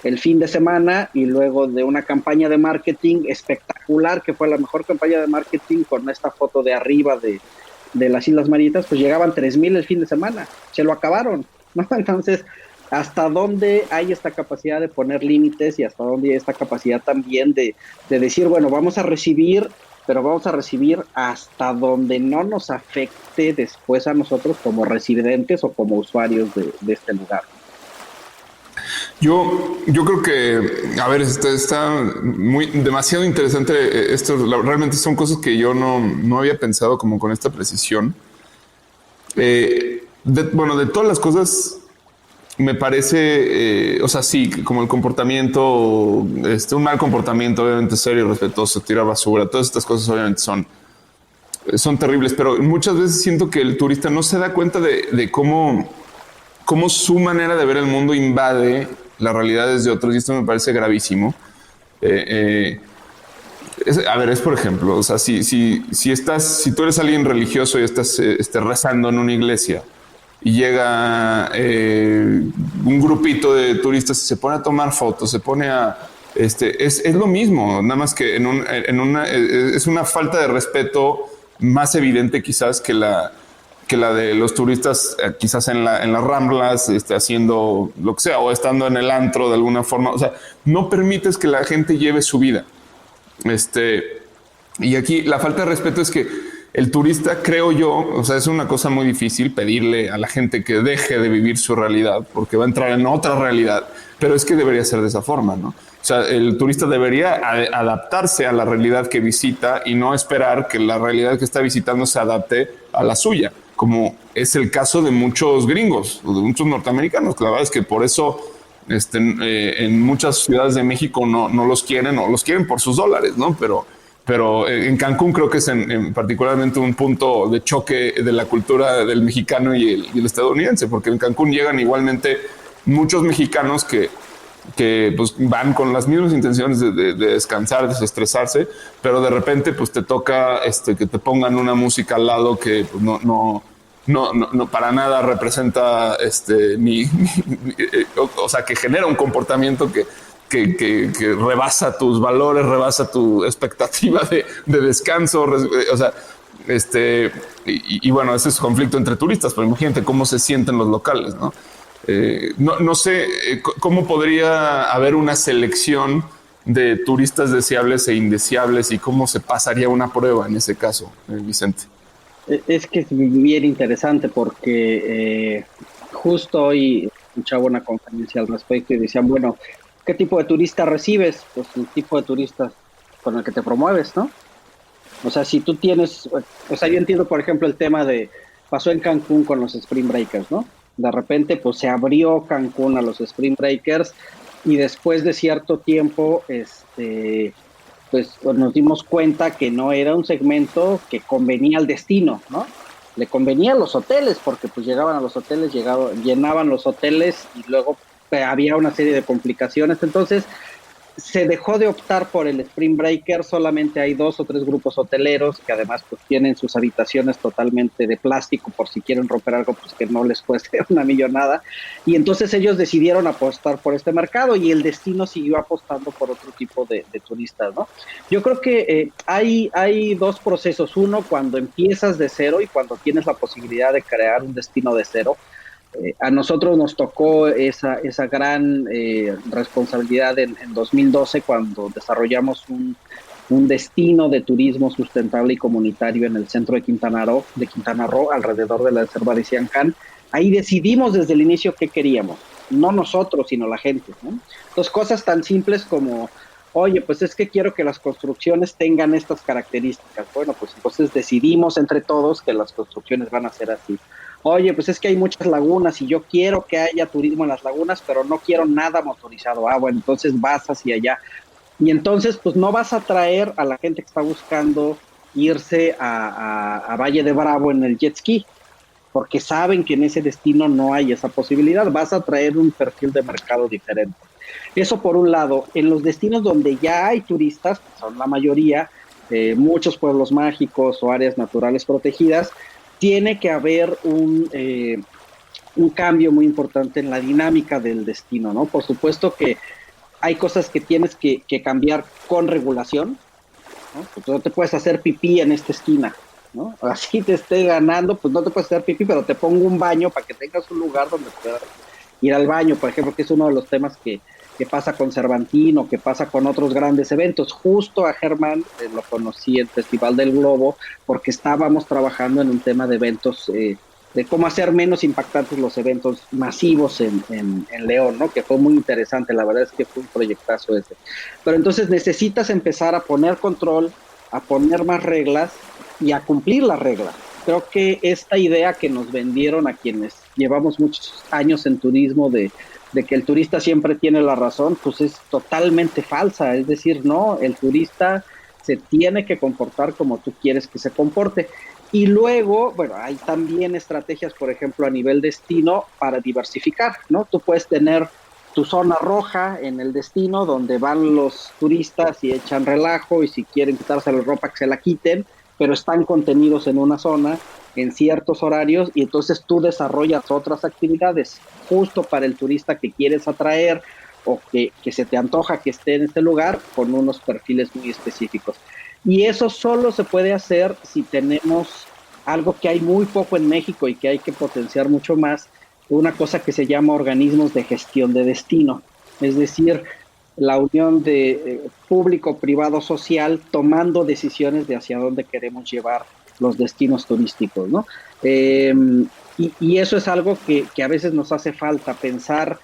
el fin de semana, y luego de una campaña de marketing espectacular, que fue la mejor campaña de marketing con esta foto de arriba de las Islas Marietas, pues llegaban 3,000 el fin de semana, se lo acabaron, ¿no? Entonces, ¿hasta dónde hay esta capacidad de poner límites y hasta dónde hay esta capacidad también de decir, bueno, vamos a recibir, pero vamos a recibir hasta donde no nos afecte después a nosotros como residentes o como usuarios de este lugar? Yo creo que, a ver, está demasiado interesante esto. Realmente son cosas que yo no había pensado como con esta precisión. De todas las cosas, me parece, o sea, sí, como el comportamiento, un mal comportamiento, obviamente serio, respetuoso, tirar basura, todas estas cosas obviamente son terribles, pero muchas veces siento que el turista no se da cuenta de cómo su manera de ver el mundo invade las realidades de otros, y esto me parece gravísimo. Es por ejemplo, o sea, si tú eres alguien religioso y estás rezando en una iglesia y llega un grupito de turistas y se pone a tomar fotos, se pone a... es lo mismo, nada más que es una falta de respeto más evidente quizás que la de los turistas quizás en las Ramblas, haciendo lo que sea, o estando en el antro de alguna forma. O sea, no permites que la gente lleve su vida. Y aquí la falta de respeto es que el turista, creo yo, o sea, es una cosa muy difícil pedirle a la gente que deje de vivir su realidad, porque va a entrar en otra realidad, pero es que debería ser de esa forma, ¿no? O sea, el turista debería adaptarse a la realidad que visita y no esperar que la realidad que está visitando se adapte a la suya, como es el caso de muchos gringos, o de muchos norteamericanos. La verdad es que por eso en muchas ciudades de México no los quieren, o los quieren por sus dólares, ¿no? Pero en Cancún creo que es particularmente un punto de choque de la cultura del mexicano y el estadounidense, porque en Cancún llegan igualmente muchos mexicanos que pues van con las mismas intenciones de descansar, desestresarse, pero de repente pues te toca que te pongan una música al lado que pues, no para nada representa o sea, que genera un comportamiento que rebasa tus valores, rebasa tu expectativa de descanso. O sea, y bueno, ese es conflicto entre turistas, pero imagínate cómo se sienten los locales, ¿no? No sé cómo podría haber una selección de turistas deseables e indeseables, y cómo se pasaría una prueba en ese caso, Vicente. Es que es bien interesante, porque justo hoy escuchaba una conferencia al respecto y decían, bueno, ¿qué tipo de turista recibes? Pues el tipo de turista con el que te promueves, ¿no? O sea, si tú tienes, o sea, yo entiendo, por ejemplo, el tema pasó en Cancún con los Spring Breakers, ¿no? De repente, pues se abrió Cancún a los Spring Breakers, y después de cierto tiempo, pues nos dimos cuenta que no era un segmento que convenía al destino, ¿no? Le convenía a los hoteles, porque pues llegaban a los hoteles, llenaban los hoteles, y luego había una serie de complicaciones. Entonces se dejó de optar por el Spring Breaker. Solamente hay 2 o 3 grupos hoteleros que además pues tienen sus habitaciones totalmente de plástico, por si quieren romper algo, pues que no les cueste una millonada, y entonces ellos decidieron apostar por este mercado, y el destino siguió apostando por otro tipo de turistas, ¿no? Yo creo que hay 2 procesos: uno, cuando empiezas de cero y cuando tienes la posibilidad de crear un destino de cero. A nosotros nos tocó esa gran responsabilidad en 2012, cuando desarrollamos un destino de turismo sustentable y comunitario en el centro de Quintana Roo, alrededor de la reserva de Siancán. Ahí decidimos desde el inicio qué queríamos, no nosotros, sino la gente, ¿no? Entonces, cosas tan simples como, oye, pues es que quiero que las construcciones tengan estas características. Bueno, pues entonces decidimos entre todos que las construcciones van a ser así. Oye, pues es que hay muchas lagunas y yo quiero que haya turismo en las lagunas, pero no quiero nada motorizado. Ah, bueno, entonces vas hacia allá. Y entonces, pues no vas a atraer a la gente que está buscando irse a Valle de Bravo en el jet ski, porque saben que en ese destino no hay esa posibilidad. Vas a traer un perfil de mercado diferente. Eso por un lado. En los destinos donde ya hay turistas, que son la mayoría, muchos pueblos mágicos o áreas naturales protegidas, tiene que haber un cambio muy importante en la dinámica del destino, ¿no? Por supuesto que hay cosas que tienes que cambiar con regulación, ¿no? Pues no te puedes hacer pipí en esta esquina, ¿no? Así te esté ganando, pues no te puedes hacer pipí, pero te pongo un baño para que tengas un lugar donde puedas ir al baño, por ejemplo, que es uno de los temas que pasa con Cervantino, que pasa con otros grandes eventos. Justo a Germán lo conocí en el Festival del Globo, porque estábamos trabajando en un tema de eventos, de cómo hacer menos impactantes los eventos masivos en León, ¿no? Que fue muy interesante, la verdad es que fue un proyectazo ese. Pero entonces necesitas empezar a poner control, a poner más reglas y a cumplir las reglas. Creo que esta idea que nos vendieron a quienes llevamos muchos años en turismo de que el turista siempre tiene la razón, pues es totalmente falsa. Es decir, no, el turista se tiene que comportar como tú quieres que se comporte. Y luego, bueno, hay también estrategias, por ejemplo, a nivel destino para diversificar, ¿no? Tú puedes tener tu zona roja en el destino donde van los turistas y echan relajo y si quieren quitarse la ropa que se la quiten, pero están contenidos en una zona en ciertos horarios y entonces tú desarrollas otras actividades justo para el turista que quieres atraer o que se te antoja que esté en este lugar con unos perfiles muy específicos. Y eso solo se puede hacer si tenemos algo que hay muy poco en México y que hay que potenciar mucho más, una cosa que se llama organismos de gestión de destino, es decir, la unión de público, privado, social, tomando decisiones de hacia dónde queremos llevar los destinos turísticos, ¿no? Y eso es algo que a veces nos hace falta, pensar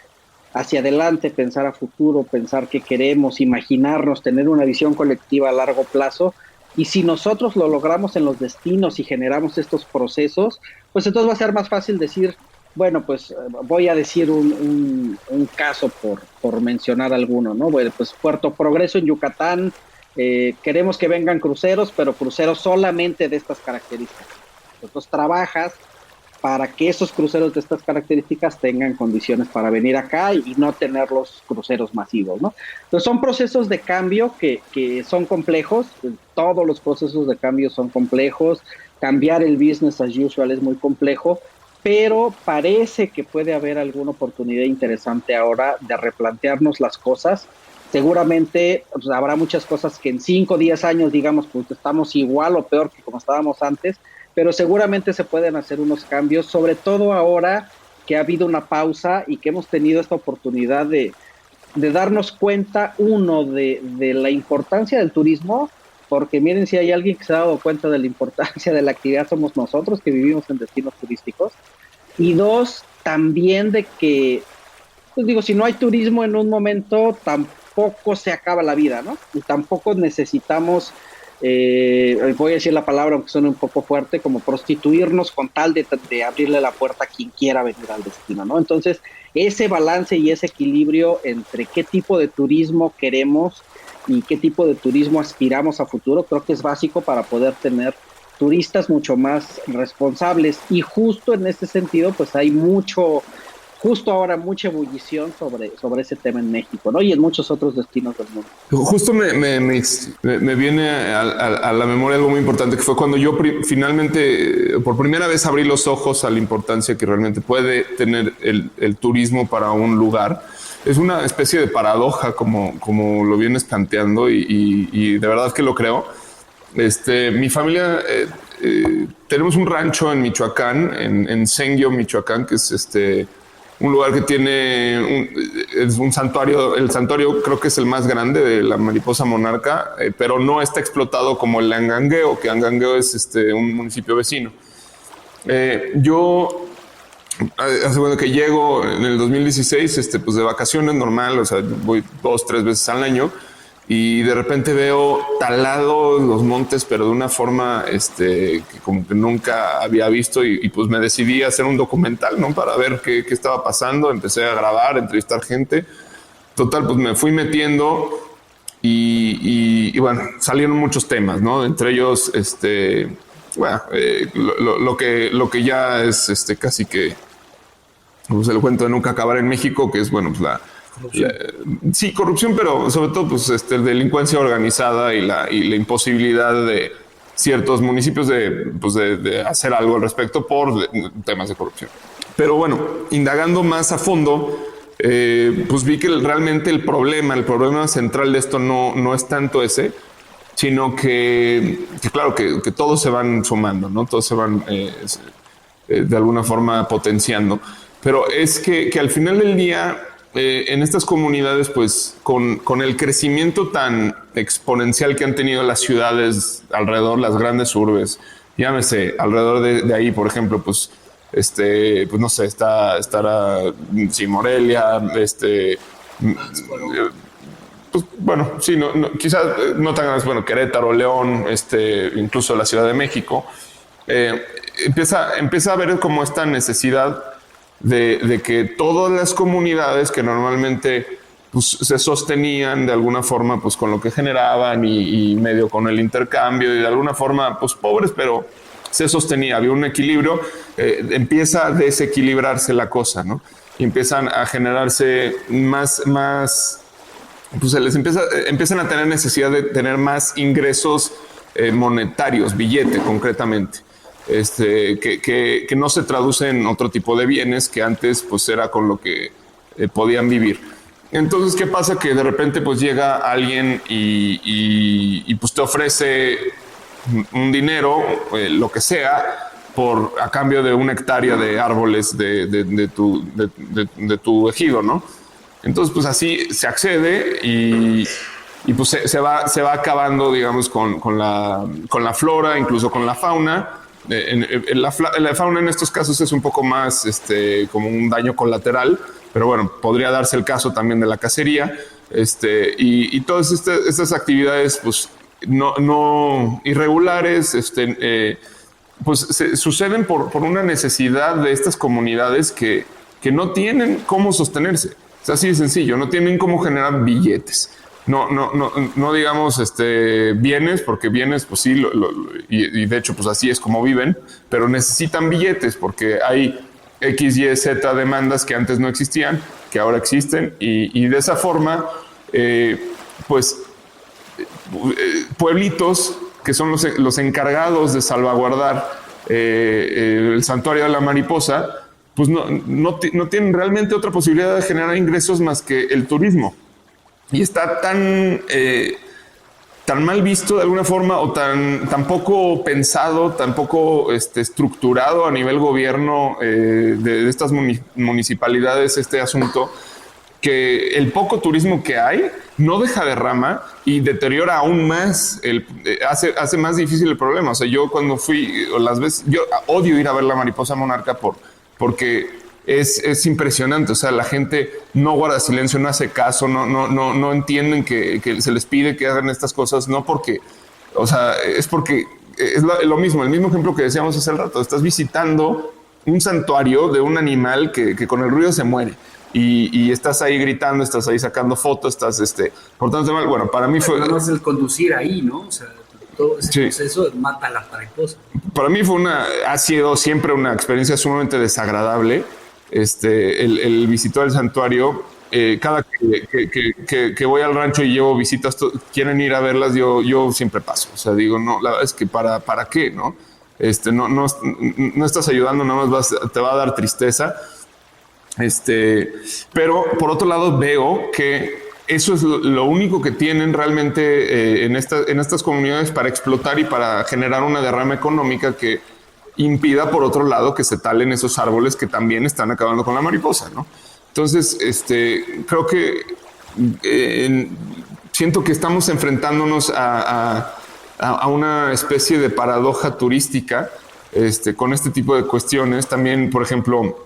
hacia adelante, pensar a futuro, pensar qué queremos, imaginarnos, tener una visión colectiva a largo plazo. Y si nosotros lo logramos en los destinos y generamos estos procesos, pues entonces va a ser más fácil decir, bueno, pues voy a decir un caso por mencionar alguno, ¿no? Bueno, pues Puerto Progreso en Yucatán, queremos que vengan cruceros, pero cruceros solamente de estas características. Entonces trabajas para que esos cruceros de estas características tengan condiciones para venir acá y no tener los cruceros masivos, ¿no? Entonces son procesos de cambio que son complejos, todos los procesos de cambio son complejos, cambiar el business as usual es muy complejo, pero parece que puede haber alguna oportunidad interesante ahora de replantearnos las cosas. Seguramente pues, habrá muchas cosas que en 5 o 10 años, digamos, pues estamos igual o peor que como estábamos antes, pero seguramente se pueden hacer unos cambios, sobre todo ahora que ha habido una pausa y que hemos tenido esta oportunidad de darnos cuenta, uno, de la importancia del turismo, porque miren, si hay alguien que se ha dado cuenta de la importancia de la actividad, somos nosotros que vivimos en destinos turísticos, y dos, también de que, pues digo, si no hay turismo en un momento, tampoco se acaba la vida, ¿no? Y tampoco necesitamos, voy a decir la palabra aunque suene un poco fuerte, como prostituirnos con tal de abrirle la puerta a quien quiera venir al destino, ¿no? Entonces, ese balance y ese equilibrio entre qué tipo de turismo queremos y qué tipo de turismo aspiramos a futuro, creo que es básico para poder tener turistas mucho más responsables. Y justo en este sentido, pues hay justo ahora mucha ebullición sobre ese tema en México, ¿no? Y en muchos otros destinos del mundo. Justo me viene a la memoria algo muy importante, que fue cuando yo finalmente, por primera vez, abrí los ojos a la importancia que realmente puede tener el turismo para un lugar. Es una especie de paradoja, como lo vienes planteando, y de verdad que lo creo. Mi familia, tenemos un rancho en Michoacán, en Senguio, Michoacán, que es un lugar que tiene es un santuario. El santuario creo que es el más grande de la mariposa monarca, pero no está explotado como el Angangueo, que Angangueo es un municipio vecino. Yo hace bueno que llego en el 2016, pues de vacaciones normal, o sea, voy 2-3 veces al año y de repente veo talados los montes, pero de una forma que como que nunca había visto y pues me decidí a hacer un documental, ¿no? Para ver qué estaba pasando. Empecé a grabar, a entrevistar gente. Total, pues me fui metiendo y bueno, salieron muchos temas, ¿no? Entre ellos, bueno, lo que ya es casi que pues el cuento de nunca acabar en México, que es, bueno, pues corrupción. Sí, corrupción, pero sobre todo pues delincuencia organizada y la imposibilidad de ciertos municipios de hacer algo al respecto por temas de corrupción. Pero bueno, indagando más a fondo, pues vi que realmente el problema central de esto no es tanto ese, sino que claro, que todos se van sumando, ¿no? Todos se van de alguna forma potenciando. Pero es que al final del día, en estas comunidades, pues con el crecimiento tan exponencial que han tenido las ciudades alrededor, las grandes urbes, llámese alrededor de ahí, por ejemplo, pues no sé, estará Morelia, pues bueno, sí, quizás no tan grandes, bueno, Querétaro, León, incluso la Ciudad de México, empieza a haber como esta necesidad de que todas las comunidades que normalmente pues, se sostenían de alguna forma pues con lo que generaban y medio con el intercambio y de alguna forma pues pobres, pero se sostenía, había un equilibrio, empieza a desequilibrarse la cosa, ¿no? Y empiezan a generarse más pues se les empiezan a tener necesidad de tener más ingresos monetarios, billete concretamente. Que no se traduce en otro tipo de bienes que antes pues era con lo que podían vivir. Entonces, ¿qué pasa? Que de repente pues llega alguien y pues te ofrece un dinero, lo que sea, a cambio de una hectárea de árboles de tu ejido, ¿no? Entonces, pues así se accede y pues se va acabando, digamos, con la flora, incluso con la fauna. La fauna en estos casos es un poco más como un daño colateral, pero bueno, podría darse el caso también de la cacería, y todas estas actividades pues no irregulares, pues suceden por una necesidad de estas comunidades que no tienen cómo sostenerse. Es así de sencillo, no tienen cómo generar billetes. No digamos bienes, porque bienes, pues sí, y de hecho, pues así es como viven, pero necesitan billetes porque hay X, Y, Z demandas que antes no existían, que ahora existen, y de esa forma, pues, pueblitos que son los encargados de salvaguardar el santuario de la mariposa, pues no tienen realmente otra posibilidad de generar ingresos más que el turismo. Y está tan mal visto de alguna forma o tan poco pensado, tan poco estructurado a nivel gobierno de estas municipalidades este asunto, que el poco turismo que hay no deja de rama y deteriora aún más, hace más difícil el problema. O sea, yo cuando fui, o las veces, yo odio ir a ver la mariposa monarca porque es impresionante. O sea, la gente no guarda silencio, no hace caso, no entienden que se les pide que hagan estas cosas, no porque, o sea, es porque es lo mismo, el mismo ejemplo que decíamos hace rato. Estás visitando un santuario de un animal que con el ruido se muere y estás ahí gritando, estás ahí sacando fotos, estás portándote mal. Bueno, para mí fue... Nada más el conducir ahí, ¿no? O sea, todo ese proceso mata a la mariposa. Para mí ha sido siempre una experiencia sumamente desagradable. El visitar el santuario, cada que voy al rancho y llevo visitas, quieren ir a verlas, yo siempre paso. O sea, digo, no, la verdad es que para qué, ¿no? No estás ayudando, nada más te va a dar tristeza. Pero por otro lado veo que eso es lo único que tienen realmente en estas comunidades para explotar y para generar una derrama económica que impida, por otro lado, que se talen esos árboles que también están acabando con la mariposa, ¿no? Entonces, creo que siento que estamos enfrentándonos a una especie de paradoja turística con este tipo de cuestiones. También, por ejemplo,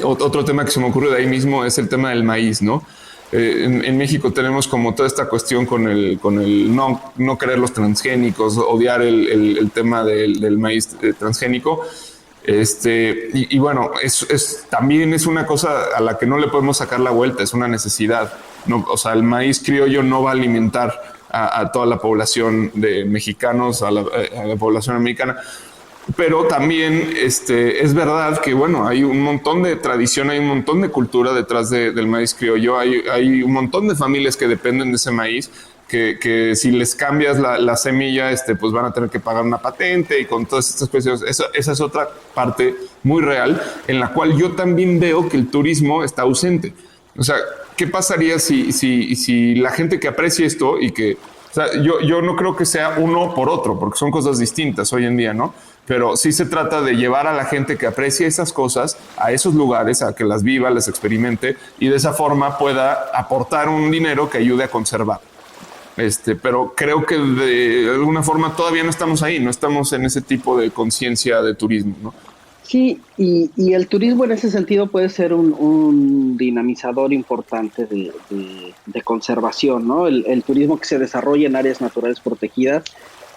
otro tema que se me ocurre de ahí mismo es el tema del maíz, ¿no? En México tenemos como toda esta cuestión con el no querer los transgénicos, odiar el tema del maíz transgénico. Y bueno, también es una cosa a la que no le podemos sacar la vuelta, es una necesidad. No, o sea, el maíz criollo no va a alimentar a toda la población de mexicanos, a la población americana. Pero también es verdad que, bueno, hay un montón de tradición, hay un montón de cultura detrás del maíz criollo, hay un montón de familias que dependen de ese maíz, que si les cambias la semilla, pues van a tener que pagar una patente y con todas estas cuestiones. Esa es otra parte muy real en la cual yo también veo que el turismo está ausente. O sea, ¿qué pasaría si la gente que aprecia esto y que... O sea, yo no creo que sea uno por otro, porque son cosas distintas hoy en día, ¿no? Pero sí se trata de llevar a la gente que aprecia esas cosas a esos lugares, a que las viva, las experimente y de esa forma pueda aportar un dinero que ayude a conservar. Pero creo que de alguna forma todavía no estamos ahí, no estamos en ese tipo de conciencia de turismo, ¿no? Sí, y el turismo en ese sentido puede ser un dinamizador importante de conservación, ¿no? El turismo que se desarrolla en áreas naturales protegidas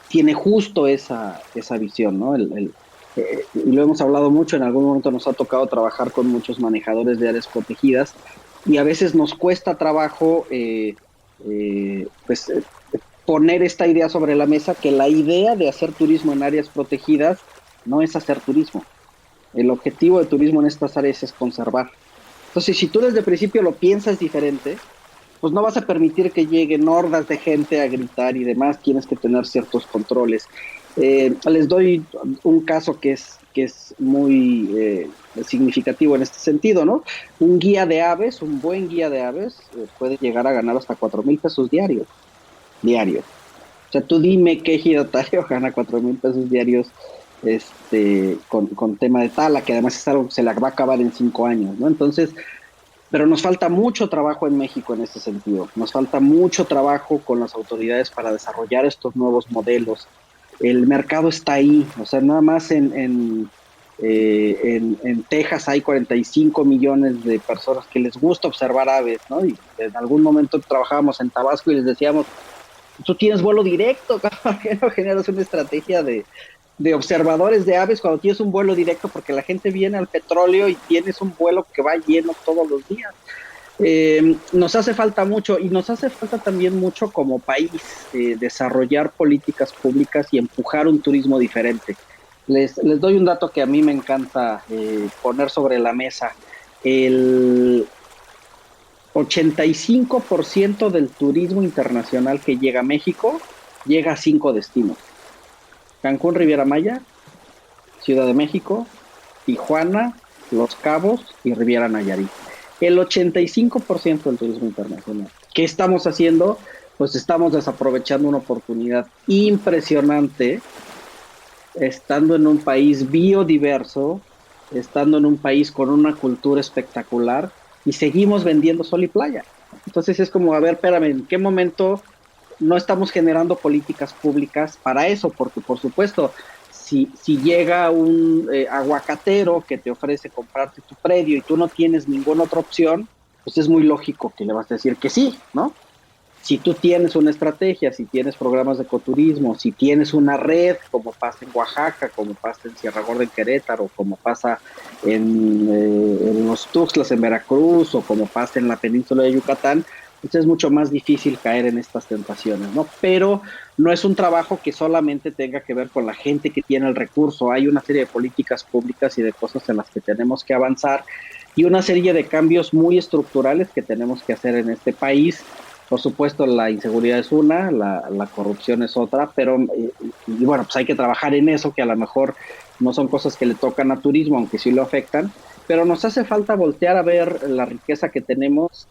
tiene justo esa visión, ¿no? Y lo hemos hablado mucho, en algún momento nos ha tocado trabajar con muchos manejadores de áreas protegidas y a veces nos cuesta trabajo poner esta idea sobre la mesa, que la idea de hacer turismo en áreas protegidas no es hacer turismo. El objetivo de turismo en estas áreas es conservar. Entonces, si tú desde el principio lo piensas diferente, pues no vas a permitir que lleguen hordas de gente a gritar y demás, tienes que tener ciertos controles. Les doy un caso que es muy significativo en este sentido, ¿no? Un guía de aves, un buen guía de aves, puede llegar a ganar hasta 4,000 pesos diario. O sea, tú dime qué ejidatario gana 4,000 pesos diarios con tema de tala, que además es algo que se la va a acabar en 5 años, ¿no? Entonces, pero nos falta mucho trabajo en México en este sentido. Nos falta mucho trabajo con las autoridades para desarrollar estos nuevos modelos. El mercado está ahí, o sea, nada más en Texas hay 45 millones de personas que les gusta observar aves, ¿no? Y en algún momento trabajábamos en Tabasco y les decíamos, tú tienes vuelo directo, ¿por qué no generas una estrategia de observadores de aves cuando tienes un vuelo directo? Porque la gente viene al petróleo y tienes un vuelo que va lleno todos los días. Nos hace falta mucho, y nos hace falta también mucho como país desarrollar políticas públicas y empujar un turismo diferente. Les doy un dato que a mí me encanta poner sobre la mesa. El 85% del turismo internacional que llega a México llega a 5 destinos: Cancún, Riviera Maya, Ciudad de México, Tijuana, Los Cabos y Riviera Nayarit. El 85% del turismo internacional. ¿Qué estamos haciendo? Pues estamos desaprovechando una oportunidad impresionante, estando en un país biodiverso, estando en un país con una cultura espectacular, y seguimos vendiendo sol y playa. Entonces es como, a ver, espérame, ¿en qué momento no estamos generando políticas públicas para eso? Porque, por supuesto, si llega un aguacatero que te ofrece comprarte tu predio y tú no tienes ninguna otra opción, pues es muy lógico que le vas a decir que sí, ¿no? Si tú tienes una estrategia, si tienes programas de ecoturismo, si tienes una red, como pasa en Oaxaca, como pasa en Sierra Gorda, en Querétaro, como pasa en los Tuxtlas, en Veracruz, o como pasa en la península de Yucatán, pues es mucho más difícil caer en estas tentaciones, ¿no? Pero no es un trabajo que solamente tenga que ver con la gente que tiene el recurso. Hay una serie de políticas públicas y de cosas en las que tenemos que avanzar, y una serie de cambios muy estructurales que tenemos que hacer en este país. Por supuesto, la inseguridad es una, la corrupción es otra, pero y bueno, pues hay que trabajar en eso, que a lo mejor no son cosas que le tocan a turismo, aunque sí lo afectan, pero nos hace falta voltear a ver la riqueza que tenemos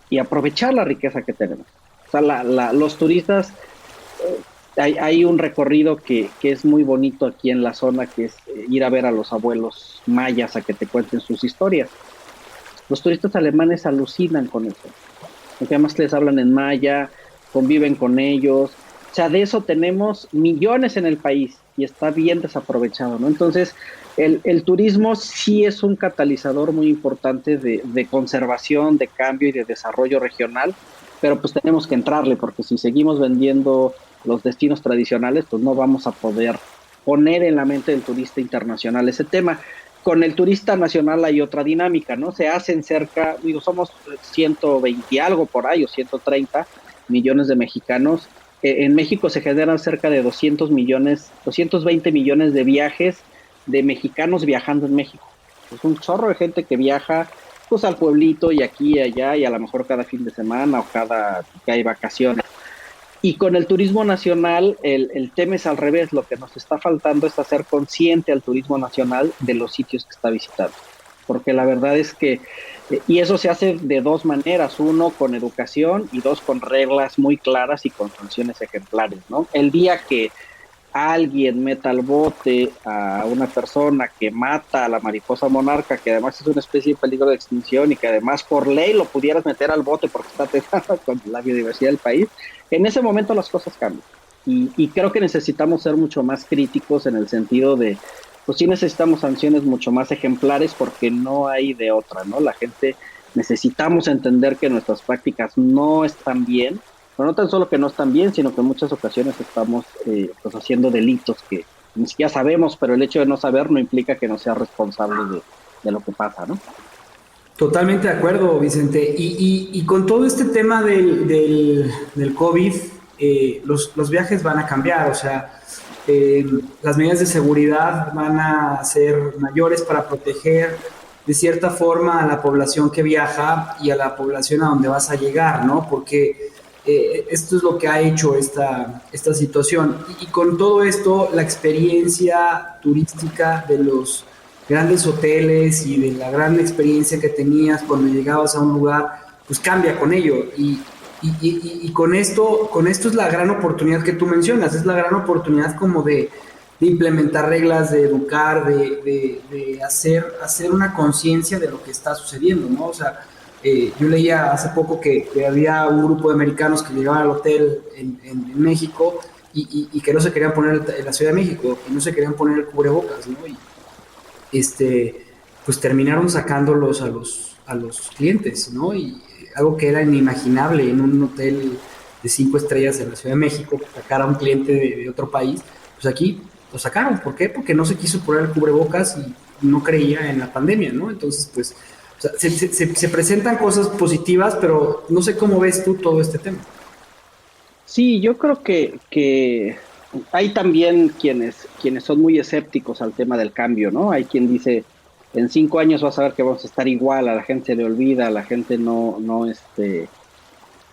y aprovechar la riqueza que tenemos. O sea, los turistas, hay un recorrido que es muy bonito aquí en la zona, que es ir a ver a los abuelos mayas a que te cuenten sus historias. Los turistas alemanes alucinan con eso, porque además les hablan en maya, conviven con ellos. O sea, de eso tenemos millones en el país y está bien desaprovechado, ¿no? Entonces, el turismo sí es un catalizador muy importante de conservación, de cambio y de desarrollo regional, pero pues tenemos que entrarle, porque si seguimos vendiendo los destinos tradicionales, pues no vamos a poder poner en la mente del turista internacional ese tema. Con el turista nacional hay otra dinámica, ¿no? Se hacen cerca, somos 120 y algo por ahí, o 130 millones de mexicanos. En México se generan cerca de 220 millones de viajes de mexicanos viajando en México. Es un chorro de gente que viaja pues al pueblito y aquí y allá, y a lo mejor cada fin de semana o cada que hay vacaciones. Y con el turismo nacional, el tema es al revés. Lo que nos está faltando es hacer consciente al turismo nacional de los sitios que está visitando. Porque la verdad es que, y eso se hace de dos maneras: uno, con educación, y dos, con reglas muy claras y con sanciones ejemplares, ¿no? El día que alguien meta al bote a una persona que mata a la mariposa monarca, que además es una especie en peligro de extinción y que además por ley lo pudieras meter al bote porque está atentando con la biodiversidad del país, en ese momento las cosas cambian. Y creo que necesitamos ser mucho más críticos en el sentido de, pues sí necesitamos sanciones mucho más ejemplares, porque no hay de otra, ¿no? La gente necesitamos entender que nuestras prácticas no están bien, pero no tan solo que no están bien, sino que en muchas ocasiones estamos pues haciendo delitos que ni siquiera sabemos, pero el hecho de no saber no implica que no sea responsable de lo que pasa, ¿no? Totalmente de acuerdo, Vicente. Y con todo este tema del COVID, los viajes van a cambiar, o sea, las medidas de seguridad van a ser mayores para proteger de cierta forma a la población que viaja y a la población a donde vas a llegar, ¿no? Porque esto es lo que ha hecho esta situación. Y con todo esto, la experiencia turística de los grandes hoteles y de la gran experiencia que tenías cuando llegabas a un lugar, pues cambia con ello. Y con esto es la gran oportunidad que tú mencionas, es la gran oportunidad como de implementar reglas, de educar, de hacer una conciencia de lo que está sucediendo, ¿no? O sea, yo leía hace poco que había un grupo de americanos que llegaban al hotel en México y que no se querían poner en la Ciudad de México, y no se querían poner el cubrebocas, ¿no? Y pues terminaron sacándolos a los clientes, ¿no? Y algo que era inimaginable en un hotel de 5 estrellas en la Ciudad de México, sacar a un cliente de otro país, pues aquí lo sacaron. ¿Por qué? Porque no se quiso poner el cubrebocas y no creía en la pandemia, ¿no? Entonces, pues, o sea, se presentan cosas positivas, pero no sé cómo ves tú todo este tema. Sí, yo creo que hay también quienes son muy escépticos al tema del cambio, ¿no? Hay quien dice, en 5 años vas a ver que vamos a estar igual, a la gente se le olvida, a la gente no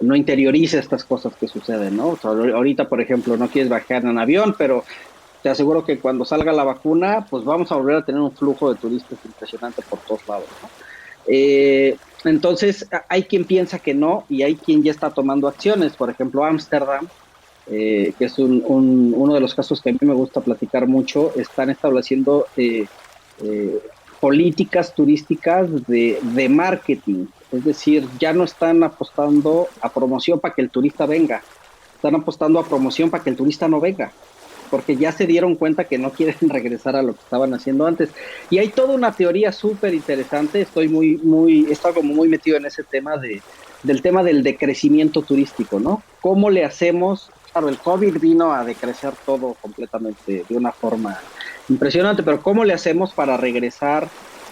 interioriza estas cosas que suceden, ¿no? O sea, ahorita, por ejemplo, no quieres viajar en avión, pero te aseguro que cuando salga la vacuna, pues vamos a volver a tener un flujo de turistas impresionante por todos lados, ¿no? Entonces, hay quien piensa que no, y hay quien ya está tomando acciones. Por ejemplo, Ámsterdam, que es uno de los casos que a mí me gusta platicar mucho, están estableciendo políticas turísticas de marketing. Es decir, ya no están apostando a promoción para que el turista venga, están apostando a promoción para que el turista no venga, porque ya se dieron cuenta que no quieren regresar a lo que estaban haciendo antes. Y hay toda una teoría súper interesante. Estoy como muy metido en ese tema del tema del decrecimiento turístico, ¿no? ¿Cómo le hacemos? Claro, el COVID vino a decrecer todo completamente de una forma impresionante, pero ¿cómo le hacemos para regresar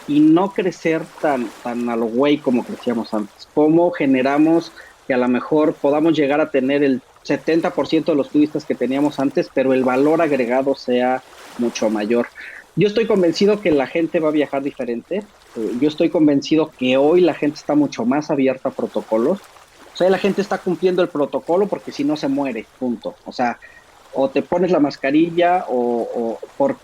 y no crecer tan a lo güey como crecíamos antes? ¿Cómo generamos que a lo mejor podamos llegar a tener el 70% de los turistas que teníamos antes, pero el valor agregado sea mucho mayor? Yo estoy convencido que la gente va a viajar diferente. Yo estoy convencido que hoy la gente está mucho más abierta a protocolos. O sea, la gente está cumpliendo el protocolo porque si no se muere, punto. O sea, o te pones la mascarilla pero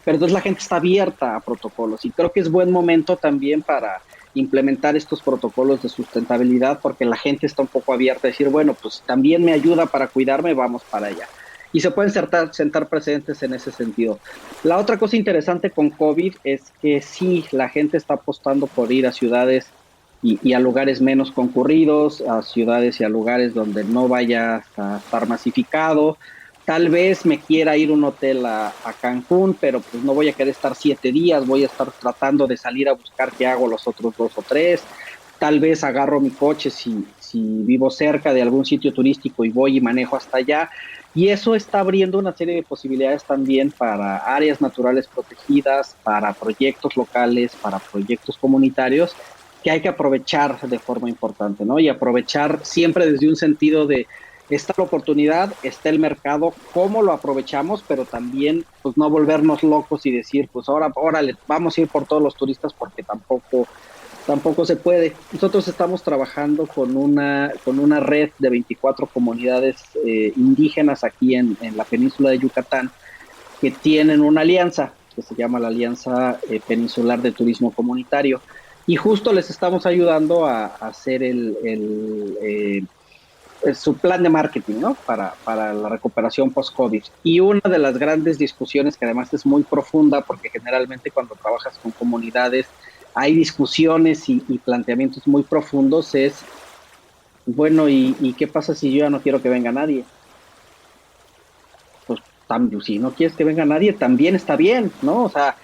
entonces la gente está abierta a protocolos, y creo que es buen momento también para implementar estos protocolos de sustentabilidad, porque la gente está un poco abierta a decir, bueno, pues también me ayuda para cuidarme, vamos para allá. y se pueden sentar precedentes en ese sentido. La otra cosa interesante con COVID es que sí, la gente está apostando por ir a ciudades y a lugares menos concurridos, a ciudades y a lugares donde no vaya a estar masificado. Tal vez me quiera ir a un hotel a Cancún, pero pues no voy a querer estar 7 días, voy a estar tratando de salir a buscar qué hago los otros 2 o 3. Tal vez agarro mi coche si vivo cerca de algún sitio turístico y voy y manejo hasta allá. Y eso está abriendo una serie de posibilidades también para áreas naturales protegidas, para proyectos locales, para proyectos comunitarios, que hay que aprovechar de forma importante, ¿no? Y aprovechar siempre desde un sentido de está la oportunidad, está el mercado, cómo lo aprovechamos, pero también pues no volvernos locos y decir, pues ahora vamos a ir por todos los turistas porque tampoco se puede. Nosotros estamos trabajando con una red de 24 comunidades indígenas aquí en la península de Yucatán, que tienen una alianza que se llama la Alianza Peninsular de Turismo Comunitario, y justo les estamos ayudando a hacer su plan de marketing, ¿no? Para la recuperación post-COVID. Y una de las grandes discusiones, que además es muy profunda, porque generalmente cuando trabajas con comunidades hay discusiones y planteamientos muy profundos, es, bueno, ¿y qué pasa si yo ya no quiero que venga nadie? Pues si no quieres que venga nadie, también está bien, ¿no? O sea,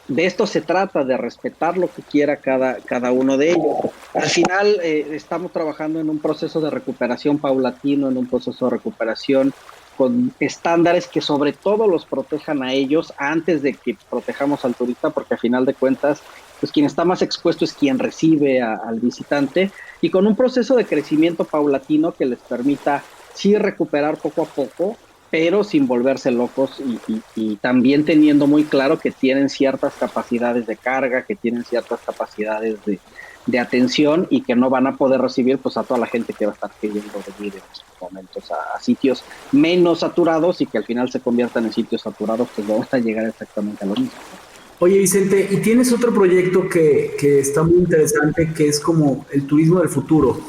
de esto se trata, de respetar lo que quiera cada uno de ellos. Al final estamos trabajando en un proceso de recuperación paulatino, en un proceso de recuperación con estándares que sobre todo los protejan a ellos antes de que protejamos al turista, porque al final de cuentas, pues quien está más expuesto es quien recibe al visitante, y con un proceso de crecimiento paulatino que les permita sí recuperar poco a poco, pero sin volverse locos y también teniendo muy claro que tienen ciertas capacidades de carga, que tienen ciertas capacidades de atención y que no van a poder recibir pues a toda la gente que va a estar queriendo venir en estos momentos a sitios menos saturados, y que al final se conviertan en sitios saturados, pues vamos a llegar exactamente a lo mismo. Oye, Vicente, y tienes otro proyecto que está muy interesante, que es como el turismo del futuro.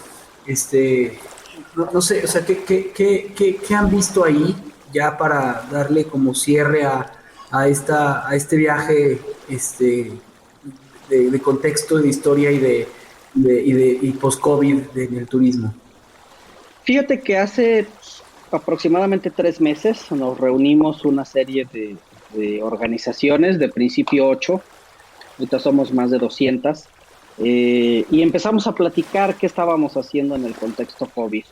No sé, o sea, ¿qué han visto ahí ya para darle como cierre a este viaje de contexto, de historia y post-COVID en el turismo? Fíjate que hace aproximadamente 3 meses nos reunimos una serie de organizaciones, de principio 8, ahorita somos más de 200, y empezamos a platicar qué estábamos haciendo en el contexto COVID.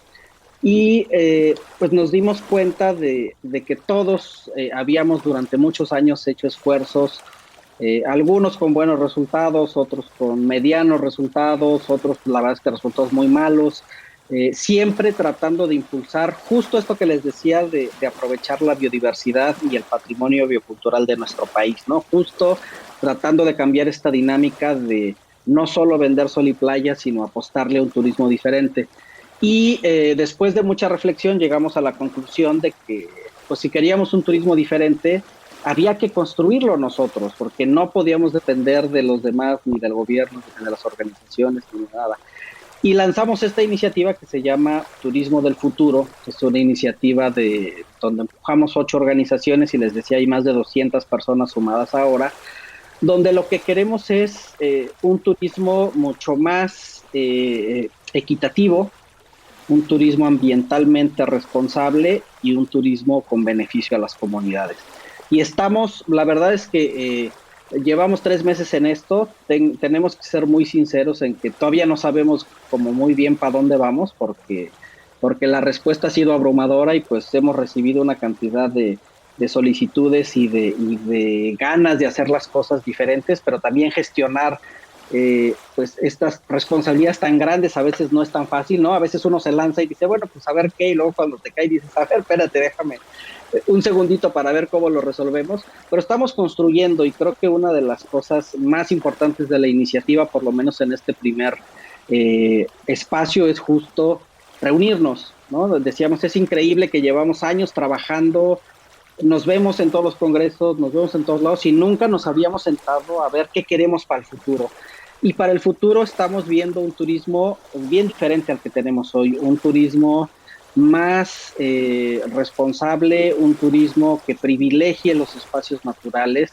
Y pues nos dimos cuenta de que todos habíamos durante muchos años hecho esfuerzos, algunos con buenos resultados, otros con medianos resultados, otros la verdad es que resultados muy malos, siempre tratando de impulsar justo esto que les decía de aprovechar la biodiversidad y el patrimonio biocultural de nuestro país, ¿no? Justo tratando de cambiar esta dinámica de no solo vender sol y playa, sino apostarle a un turismo diferente. Y después de mucha reflexión llegamos a la conclusión de que pues si queríamos un turismo diferente, había que construirlo nosotros, porque no podíamos depender de los demás, ni del gobierno, ni de las organizaciones, ni nada. Y lanzamos esta iniciativa que se llama Turismo del Futuro, que es una iniciativa donde empujamos 8 organizaciones, y les decía, hay más de 200 personas sumadas ahora, donde lo que queremos es un turismo mucho más equitativo, un turismo ambientalmente responsable y un turismo con beneficio a las comunidades. Y la verdad es que llevamos 3 meses en esto, tenemos que ser muy sinceros en que todavía no sabemos como muy bien para dónde vamos, porque la respuesta ha sido abrumadora, y pues hemos recibido una cantidad de solicitudes y de ganas de hacer las cosas diferentes, pero también gestionar pues estas responsabilidades tan grandes a veces no es tan fácil, ¿no? A veces uno se lanza y dice, bueno, pues a ver qué, y luego cuando te cae dices, a ver, espérate, déjame un segundito para ver cómo lo resolvemos, pero estamos construyendo, y creo que una de las cosas más importantes de la iniciativa, por lo menos en este primer espacio, es justo reunirnos, ¿no? Decíamos, es increíble que llevamos años trabajando, nos vemos en todos los congresos, nos vemos en todos lados, y nunca nos habíamos sentado a ver qué queremos para el futuro. Y para el futuro estamos viendo un turismo bien diferente al que tenemos hoy, un turismo más responsable, un turismo que privilegie los espacios naturales,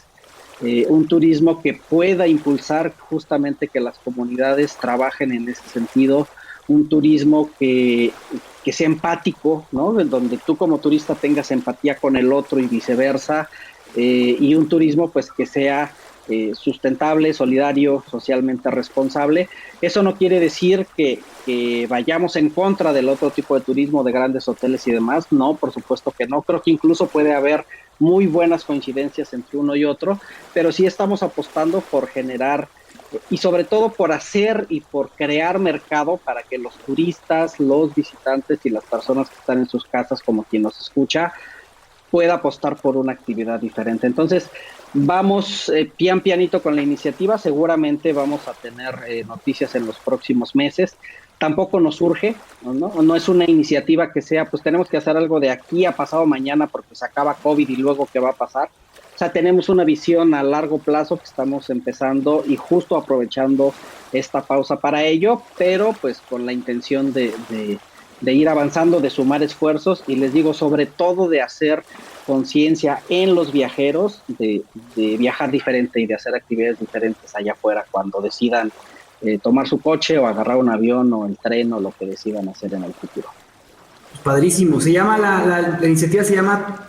un turismo que pueda impulsar justamente que las comunidades trabajen en ese sentido, un turismo que sea empático, ¿no? En donde tú como turista tengas empatía con el otro y viceversa, y un turismo pues que sea sustentable, solidario, socialmente responsable. Eso no quiere decir que vayamos en contra del otro tipo de turismo, de grandes hoteles y demás. No, por supuesto que no. Creo que incluso puede haber muy buenas coincidencias entre uno y otro, pero sí estamos apostando por generar y sobre todo por hacer y por crear mercado para que los turistas, los visitantes y las personas que están en sus casas, como quien nos escucha, pueda apostar por una actividad diferente. Entonces, vamos pianito con la iniciativa. Seguramente vamos a tener noticias en los próximos meses. Tampoco nos urge, no es una iniciativa que sea, pues tenemos que hacer algo de aquí a pasado mañana porque se acaba COVID y luego qué va a pasar. O sea, tenemos una visión a largo plazo que estamos empezando y justo aprovechando esta pausa para ello, pero pues con la intención de ir avanzando, de sumar esfuerzos y les digo sobre todo de hacer conciencia en los viajeros, de viajar diferente y de hacer actividades diferentes allá afuera cuando decidan tomar su coche o agarrar un avión o el tren o lo que decidan hacer en el futuro. Padrísimo. Se llama la iniciativa se llama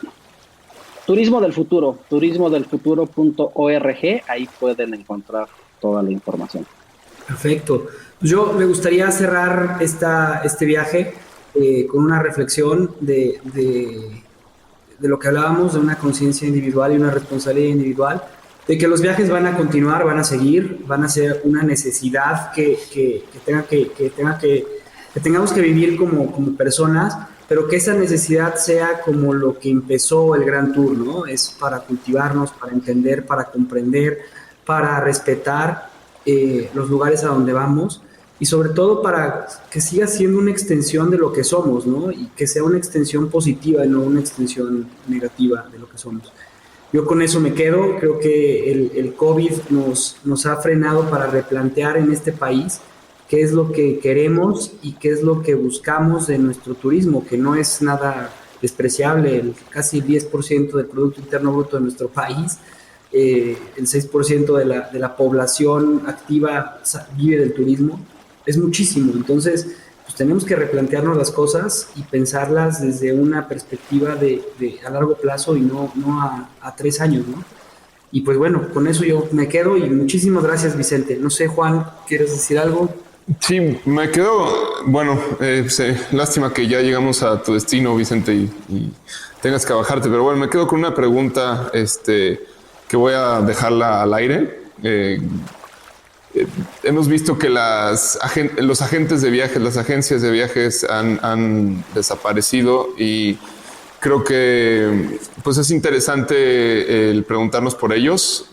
Turismo del Futuro, turismodelfuturo.org, ahí pueden encontrar toda la información. Perfecto. Yo me gustaría cerrar este viaje con una reflexión de lo que hablábamos, de una conciencia individual y una responsabilidad individual, de que los viajes van a continuar, van a seguir, van a ser una necesidad que tengamos que vivir como personas, pero que esa necesidad sea como lo que empezó el Gran Tour, ¿no? Es para cultivarnos, para entender, para comprender, para respetar los lugares a donde vamos y sobre todo para que siga siendo una extensión de lo que somos, ¿no? Y que sea una extensión positiva y no una extensión negativa de lo que somos. Yo con eso me quedo. Creo que el COVID nos ha frenado para replantear en este país qué es lo que queremos y qué es lo que buscamos de nuestro turismo, que no es nada despreciable. Casi el 10% del Producto Interno Bruto de nuestro país, el 6% de la población activa vive del turismo, es muchísimo. Entonces, pues tenemos que replantearnos las cosas y pensarlas desde una perspectiva de a largo plazo y no a 3 años, ¿no? Y pues bueno, con eso yo me quedo y muchísimas gracias, Vicente. No sé, Juan, ¿quieres decir algo? Sí, me quedo, bueno, lástima que ya llegamos a tu destino, Vicente, y tengas que bajarte, pero bueno, me quedo con una pregunta que voy a dejarla al aire. Hemos visto que los agentes de viajes, las agencias de viajes han desaparecido y creo que pues es interesante el preguntarnos por ellos.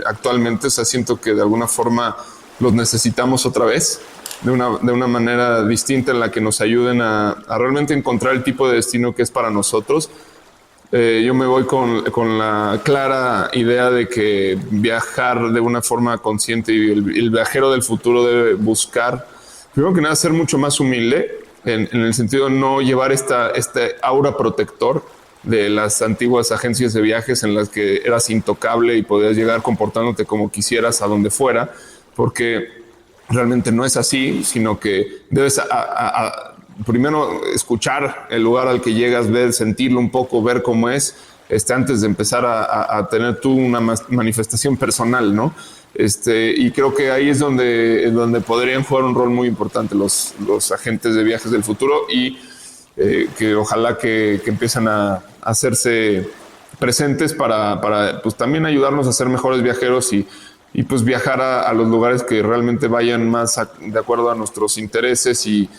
Actualmente, o sea, siento que de alguna forma los necesitamos otra vez de una manera distinta en la que nos ayuden a realmente encontrar el tipo de destino que es para nosotros. Yo me voy con la clara idea de que viajar de una forma consciente y el viajero del futuro debe buscar, primero que nada, ser mucho más humilde en el sentido de no llevar este aura protector de las antiguas agencias de viajes en las que eras intocable y podías llegar comportándote como quisieras a donde fuera, porque realmente no es así, sino que debes primero escuchar el lugar al que llegas, ver, sentirlo un poco, ver cómo es, antes de empezar a tener tú una manifestación personal, ¿no? Y creo que ahí es donde podrían jugar un rol muy importante los agentes de viajes del futuro y que ojalá que empiecen a hacerse presentes para pues también ayudarnos a ser mejores viajeros y pues viajar a los lugares que realmente vayan más de acuerdo a nuestros intereses y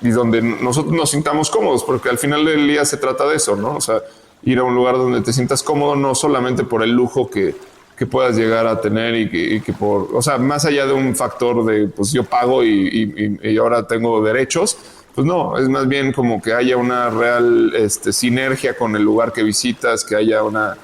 donde nosotros nos sintamos cómodos, porque al final del día se trata de eso, ¿no? O sea, ir a un lugar donde te sientas cómodo, no solamente por el lujo que puedas llegar a tener y que por, o sea, más allá de un factor de, pues yo pago y ahora tengo derechos, pues no, es más bien como que haya una real sinergia con el lugar que visitas, que haya una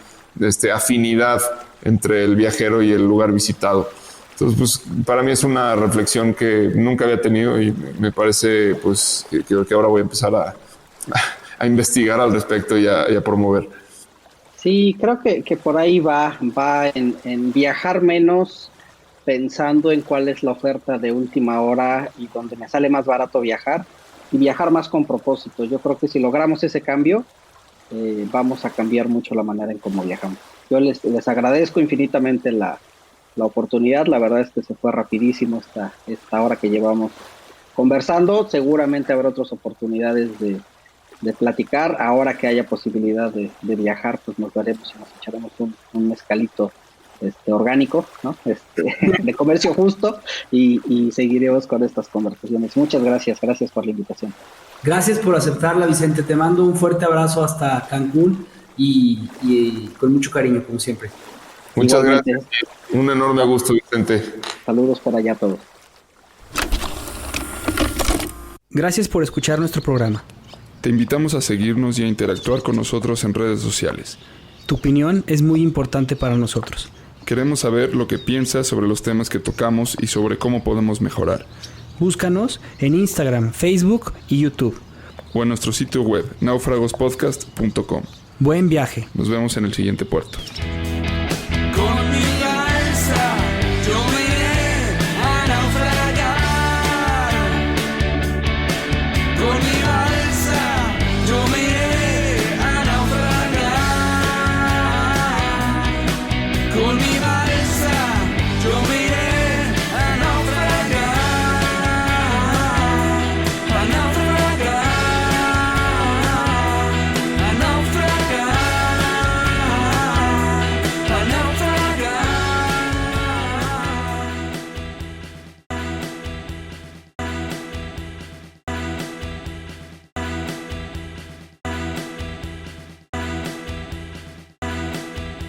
afinidad entre el viajero y el lugar visitado. Entonces, pues, para mí es una reflexión que nunca había tenido y me parece, pues, que ahora voy a empezar a investigar al respecto y a promover. Sí, creo que por ahí va en viajar menos pensando en cuál es la oferta de última hora y donde me sale más barato viajar, y viajar más con propósito. Yo creo que si logramos ese cambio, vamos a cambiar mucho la manera en cómo viajamos. Yo les agradezco infinitamente la oportunidad. La verdad es que se fue rapidísimo esta hora que llevamos conversando. Seguramente habrá otras oportunidades de platicar. Ahora que haya posibilidad de viajar, pues nos veremos y nos echaremos un mezcalito orgánico, ¿no? De comercio justo, y seguiremos con estas conversaciones. Muchas gracias por la invitación. Gracias por aceptarla, Vicente. Te mando un fuerte abrazo hasta Cancún y con mucho cariño, como siempre. Muchas Igualmente. gracias. Un enorme gusto, Vicente. Saludos por allá a todos. Gracias por escuchar nuestro programa. Te invitamos a seguirnos y a interactuar con nosotros en redes sociales. Tu opinión es muy importante para nosotros. Queremos saber lo que piensas sobre los temas que tocamos y sobre cómo podemos mejorar. Búscanos en Instagram, Facebook y YouTube. O en nuestro sitio web, naufragospodcast.com. Buen viaje. Nos vemos en el siguiente puerto.